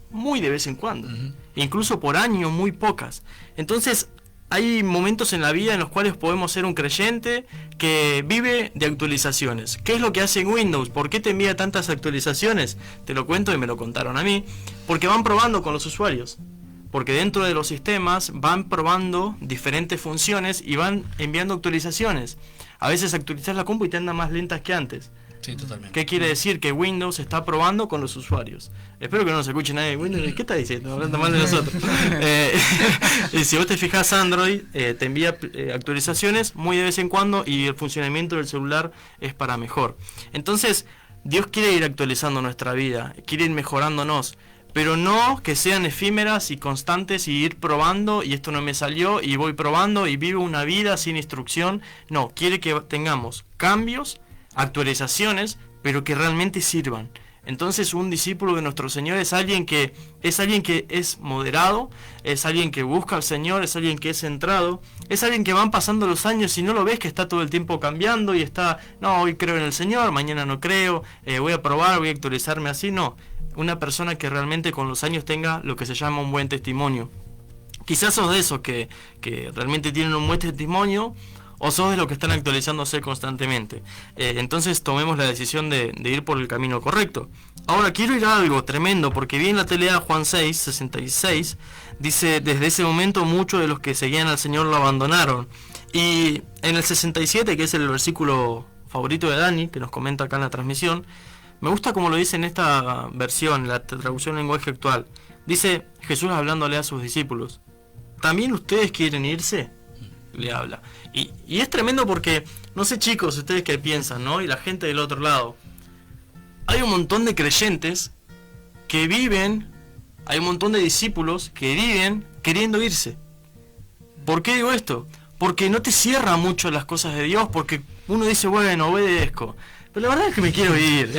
Muy de vez en cuando. Incluso por año, muy pocas. Entonces, hay momentos en la vida en los cuales podemos ser un creyente que vive de actualizaciones. ¿Qué es lo que hace en Windows? ¿Por qué te envía tantas actualizaciones? Te lo cuento y me lo contaron a mí. Porque van probando con los usuarios. Porque dentro de los sistemas van probando diferentes funciones y van enviando actualizaciones. A veces actualizas la compu y te anda más lentas que antes. Sí, totalmente. ¿Qué quiere decir? Que Windows está probando con los usuarios. Espero que no nos escuche nadie de Windows. ¿Qué está diciendo? Hablando mal de nosotros. Y si vos te fijas, Android te envía actualizaciones muy de vez en cuando y el funcionamiento del celular es para mejor. Entonces, Dios quiere ir actualizando nuestra vida, quiere ir mejorándonos, pero no que sean efímeras y constantes y ir probando y esto no me salió y voy probando y vivo una vida sin instrucción. No, quiere que tengamos cambios, actualizaciones, pero que realmente sirvan. Entonces un discípulo de nuestro Señor es alguien que es moderado, es alguien que busca al Señor, es alguien que es centrado, es alguien que van pasando los años y no lo ves que está todo el tiempo cambiando y está, no, hoy creo en el Señor, mañana no creo, voy a probar, voy a actualizarme así, no. Una persona que realmente con los años tenga lo que se llama un buen testimonio. Quizás sos de esos que realmente tienen un buen testimonio, o sos de los que están actualizándose constantemente. Entonces tomemos la decisión de ir por el camino correcto. Ahora quiero ir a algo tremendo, porque vi en la telea Juan 6:66, dice, desde ese momento muchos de los que seguían al Señor lo abandonaron. Y en el 67, que es el versículo favorito de Dani, que nos comenta acá en la transmisión, me gusta como lo dice en esta versión, la traducción en lenguaje actual. Dice Jesús hablándole a sus discípulos, ¿también ustedes quieren irse? Le habla. Y es tremendo porque, no sé chicos, ustedes qué piensan, ¿no? Y la gente del otro lado. Hay un montón de creyentes que viven, hay un montón de discípulos que viven queriendo irse. ¿Por qué digo esto? Porque no te cierra mucho las cosas de Dios, porque uno dice, bueno, obedezco. Pero la verdad es que me quiero ir.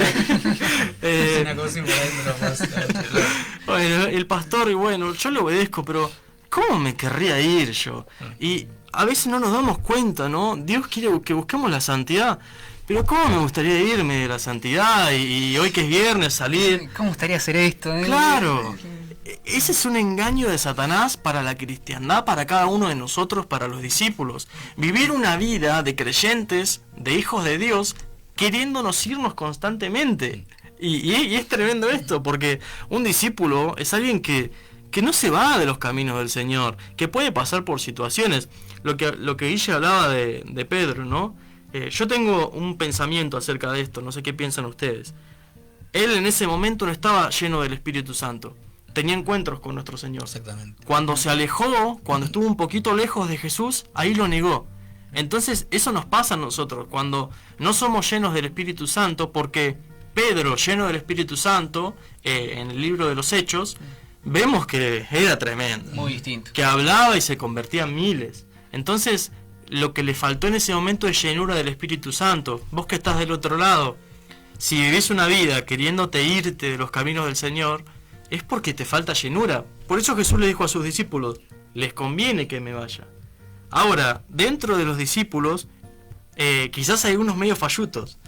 Bueno, el pastor, y bueno, yo le obedezco, pero ¿cómo me querría ir yo? Y a veces no nos damos cuenta, ¿no? Dios quiere que busquemos la santidad, pero ¿cómo me gustaría irme de la santidad? Y hoy que es viernes salir... ¿Cómo gustaría hacer esto? Claro. Ese es un engaño de Satanás para la cristiandad, para cada uno de nosotros, para los discípulos. Vivir una vida de creyentes, de hijos de Dios, queriéndonos irnos constantemente. Y es tremendo esto, porque un discípulo es alguien que no se va de los caminos del Señor, que puede pasar por situaciones. Lo que Guille hablaba de Pedro, ¿no? Yo tengo un pensamiento acerca de esto, no sé qué piensan ustedes. Él en ese momento no estaba lleno del Espíritu Santo. Tenía encuentros con nuestro Señor. Exactamente. Cuando se alejó, cuando estuvo un poquito lejos de Jesús, ahí lo negó. Entonces eso nos pasa a nosotros, cuando no somos llenos del Espíritu Santo, porque Pedro, lleno del Espíritu Santo, en el libro de los Hechos, vemos que era tremendo. Muy distinto. Que hablaba y se convertía en miles. Entonces, lo que le faltó en ese momento es llenura del Espíritu Santo. Vos que estás del otro lado, si vivís una vida queriéndote irte de los caminos del Señor, es porque te falta llenura. Por eso Jesús le dijo a sus discípulos, les conviene que me vaya. Ahora, dentro de los discípulos, quizás hay unos medio fallutos.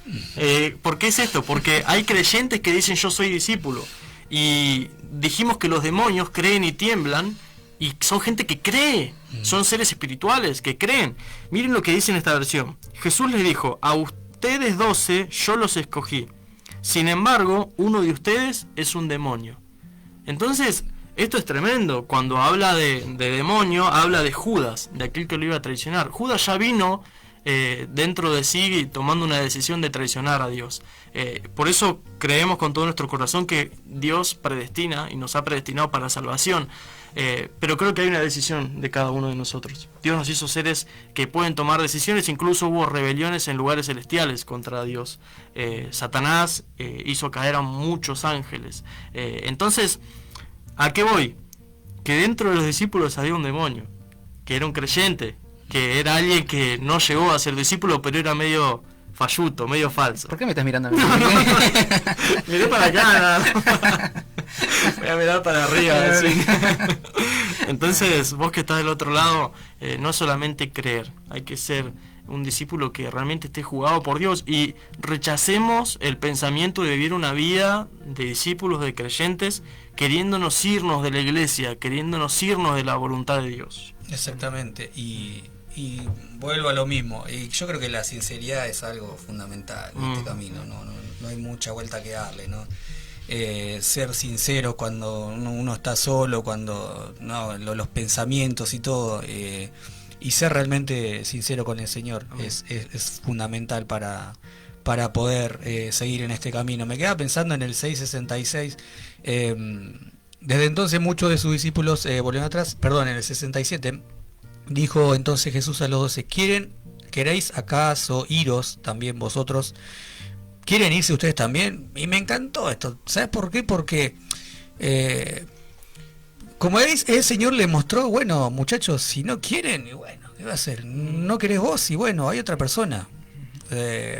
¿Por qué es esto? Porque hay creyentes que dicen yo soy discípulo. Y dijimos que los demonios creen y tiemblan, y son gente que cree, son seres espirituales que creen. Miren lo que dice en esta versión. Jesús les dijo, a ustedes 12 yo los escogí. Sin embargo, uno de ustedes es un demonio. Entonces, esto es tremendo. Cuando habla de demonio, habla de Judas, de aquel que lo iba a traicionar. Judas ya vino dentro de sí tomando una decisión de traicionar a Dios. Por eso creemos con todo nuestro corazón que Dios predestina y nos ha predestinado para la salvación. Pero creo que hay una decisión de cada uno de nosotros. Dios nos hizo seres que pueden tomar decisiones. Incluso hubo rebeliones en lugares celestiales contra Dios. Satanás hizo caer a muchos ángeles. Entonces, ¿a qué voy? Que dentro de los discípulos había un demonio, que era un creyente, que era alguien que no llegó a ser discípulo, pero era medio falluto, medio falso. ¿Por qué me estás mirando a mí? Miré para acá. Voy a mirar para arriba. ¿Sí? Entonces, vos que estás del otro lado, no solamente creer, hay que ser un discípulo que realmente esté jugado por Dios, y rechacemos el pensamiento de vivir una vida de discípulos, de creyentes, queriéndonos irnos de la iglesia, queriéndonos irnos de la voluntad de Dios. Exactamente, y vuelvo a lo mismo, y yo creo que la sinceridad es algo fundamental en este camino, no hay mucha vuelta que darle, ¿no? Ser sincero cuando uno está solo, cuando los pensamientos y todo, y ser realmente sincero con el Señor es fundamental para poder seguir en este camino. Me quedaba pensando en el 666. Desde entonces muchos de sus discípulos volvieron atrás. Perdón, en el 67 dijo entonces Jesús a los 12: ¿Queréis acaso iros también vosotros? ¿Quieren irse ustedes también? Y me encantó esto. ¿Sabes por qué? Porque como el Señor le mostró, bueno, muchachos, si no quieren, y bueno, ¿qué va a hacer? No querés vos, y bueno, hay otra persona.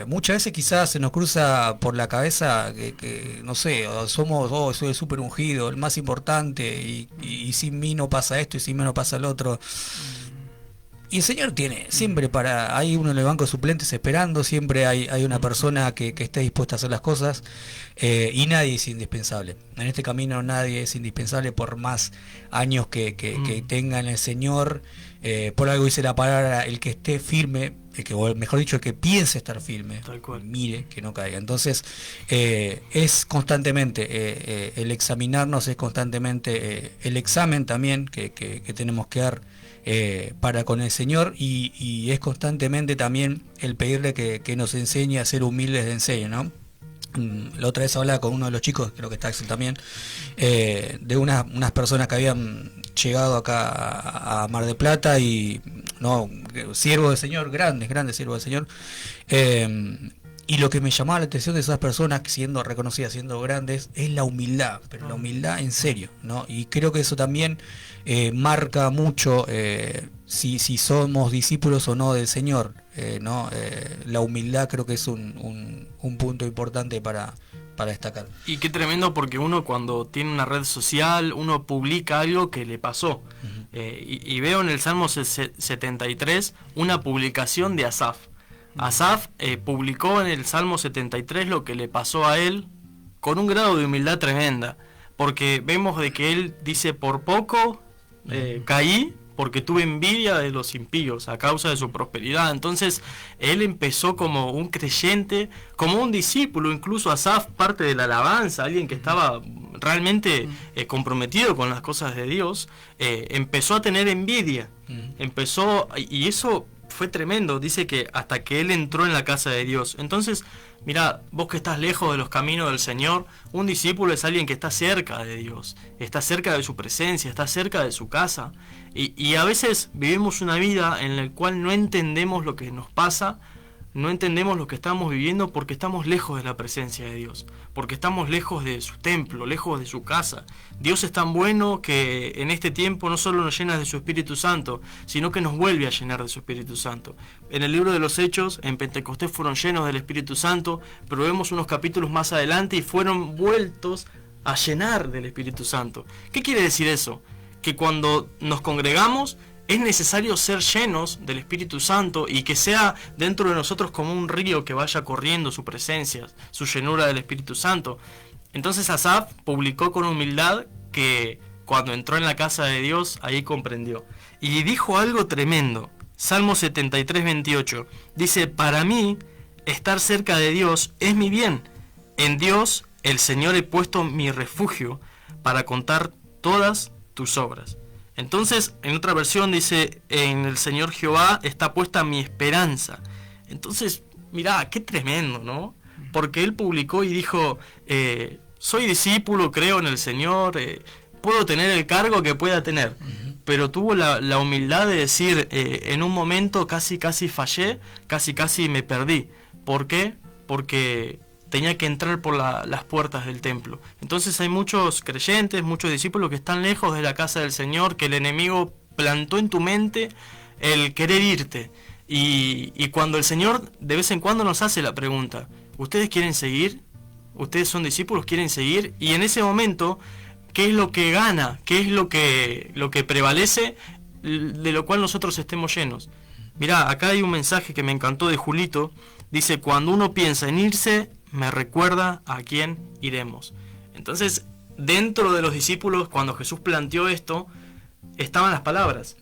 Muchas veces quizás se nos cruza por la cabeza que no sé, soy el súper ungido, el más importante, y sin mí no pasa esto, y sin mí no pasa el otro. Y el Señor tiene, siempre hay uno en el banco de suplentes esperando, siempre hay una persona que esté dispuesta a hacer las cosas, y nadie es indispensable. En este camino nadie es indispensable por más años que tenga en el Señor. Por algo dice la palabra, el que esté firme, mejor dicho, el que piense estar firme, mire que no caiga. Entonces, es constantemente el examinarnos, es constantemente el examen también que tenemos que dar para con el Señor, y es constantemente también el pedirle que nos enseñe a ser humildes de enseño, ¿no? La otra vez hablaba con uno de los chicos, creo que está Axel también, de unas personas que habían llegado acá a Mar del Plata y no, siervos del Señor, grandes siervos del Señor, y lo que me llamaba la atención de esas personas, siendo reconocidas, siendo grandes, es la humildad, pero la humildad en serio, ¿no? Y creo que eso también marca mucho si somos discípulos o no del Señor, ¿no? La humildad creo que es un punto importante para destacar. Y qué tremendo, porque uno cuando tiene una red social, uno publica algo que le pasó. Y veo en el Salmo 73 una publicación de Asaf. Asaf publicó en el Salmo 73 lo que le pasó a él con un grado de humildad tremenda, porque vemos de que él dice: por poco caí porque tuve envidia de los impíos a causa de su prosperidad. Entonces él empezó como un creyente, como un discípulo, incluso Asaf, parte de la alabanza, alguien que estaba realmente comprometido con las cosas de Dios, empezó a tener envidia, y eso fue tremendo. Dice que hasta que él entró en la casa de Dios. Entonces, mirá, vos que estás lejos de los caminos del Señor, un discípulo es alguien que está cerca de Dios, está cerca de su presencia, está cerca de su casa. Y a veces vivimos una vida en la cual no entendemos lo que nos pasa, no entendemos lo que estamos viviendo, porque estamos lejos de la presencia de Dios, porque estamos lejos de su templo, lejos de su casa. Dios es tan bueno que en este tiempo no solo nos llena de su Espíritu Santo, sino que nos vuelve a llenar de su Espíritu Santo. En el libro de los Hechos, en Pentecostés fueron llenos del Espíritu Santo, pero vemos unos capítulos más adelante y fueron vueltos a llenar del Espíritu Santo. ¿Qué quiere decir eso? Que cuando nos congregamos es necesario ser llenos del Espíritu Santo y que sea dentro de nosotros como un río que vaya corriendo su presencia, su llenura del Espíritu Santo. Entonces Asaf publicó con humildad que cuando entró en la casa de Dios, ahí comprendió. Y dijo algo tremendo. Salmo 73, 28. Dice: para mí, estar cerca de Dios es mi bien. En Dios, el Señor, he puesto mi refugio para contar todas tus obras. Entonces, en otra versión dice: en el Señor Jehová está puesta mi esperanza. Entonces, mirá, qué tremendo, ¿no? Porque él publicó y dijo: soy discípulo, creo en el Señor, puedo tener el cargo que pueda tener. Pero tuvo la humildad de decir: en un momento casi fallé, casi me perdí. ¿Por qué? Porque tenía que entrar por las puertas del templo. Entonces hay muchos creyentes, muchos discípulos que están lejos de la casa del Señor, que el enemigo plantó en tu mente el querer irte. Y cuando el Señor de vez en cuando nos hace la pregunta: ¿ustedes quieren seguir? ¿Ustedes son discípulos? ¿Quieren seguir? Y en ese momento, ¿qué es lo que gana? ¿Qué es lo que prevalece? De lo cual nosotros estemos llenos. Mirá, acá hay un mensaje que me encantó de Julito. Dice: cuando uno piensa en irse, me recuerda a quién iremos. Entonces, dentro de los discípulos, cuando Jesús planteó esto, estaban las palabras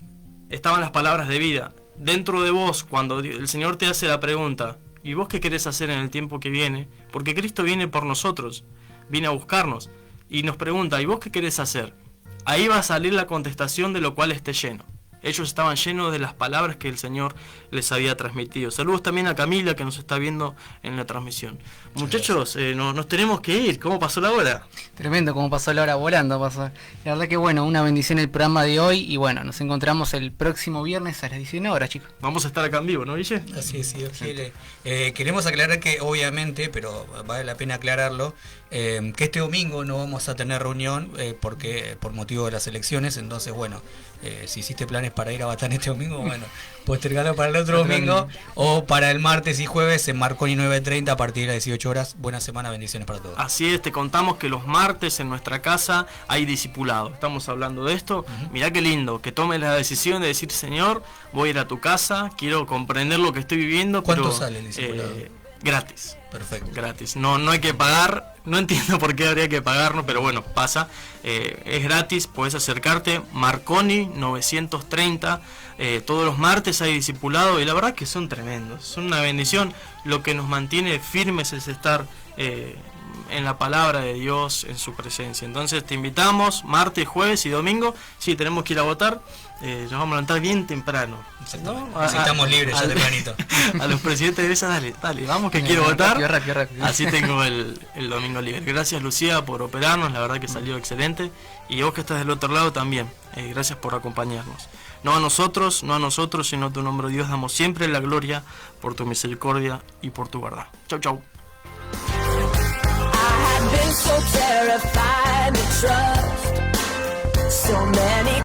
de vida. Dentro de vos, cuando el Señor te hace la pregunta: ¿y vos qué querés hacer en el tiempo que viene? Porque Cristo viene por nosotros, viene a buscarnos, y nos pregunta: ¿y vos qué querés hacer? Ahí va a salir la contestación de lo cual esté lleno. Ellos estaban llenos de las palabras que el Señor les había transmitido. Saludos también a Camila, que nos está viendo en la transmisión. Muchachos, nos tenemos que ir. ¿Cómo pasó la hora? Tremendo cómo pasó la hora, volando pasó. La verdad que bueno, una bendición el programa de hoy. Y bueno, nos encontramos el próximo viernes a las 19 horas, chicos. Vamos a estar acá en vivo, ¿no, Guille? Así es, sí, Dios quiere. Queremos aclarar que obviamente, pero vale la pena aclararlo, que este domingo no vamos a tener reunión porque por motivo de las elecciones. Entonces, bueno, si hiciste planes para ir a Batán este domingo, bueno, postergalo para el otro domingo o para el martes y jueves en Marconi 9:30 a partir de las 18 horas. Buena semana, bendiciones para todos. Así es, te contamos que los martes en nuestra casa hay discipulado. Estamos hablando de esto. Mirá qué lindo, que tomes la decisión de decir: Señor, voy a ir a tu casa, quiero comprender lo que estoy viviendo. ¿Cuánto sale el discipulado? Gratis. Perfecto. Gratis. No hay que pagar. No entiendo por qué habría que pagarlo, pero bueno, pasa. Es gratis, podés acercarte. Marconi 930. Todos los martes hay discipulado y la verdad que son tremendos. Son una bendición. Lo que nos mantiene firmes es estar en la palabra de Dios, en su presencia. Entonces te invitamos martes, jueves y domingo. Sí, tenemos que ir a votar. Nos vamos a levantar bien temprano, ¿no? Así estamos libres ya tempranito. A los presidentes de iglesia, dale, vamos que quiero votar. Rápido. Así tengo el domingo libre. Gracias, Lucía, por operarnos, la verdad que salió excelente. Y vos que estás del otro lado también, gracias por acompañarnos. No a nosotros, sino a tu nombre, Dios, damos siempre la gloria por tu misericordia y por tu verdad. Chau, chau.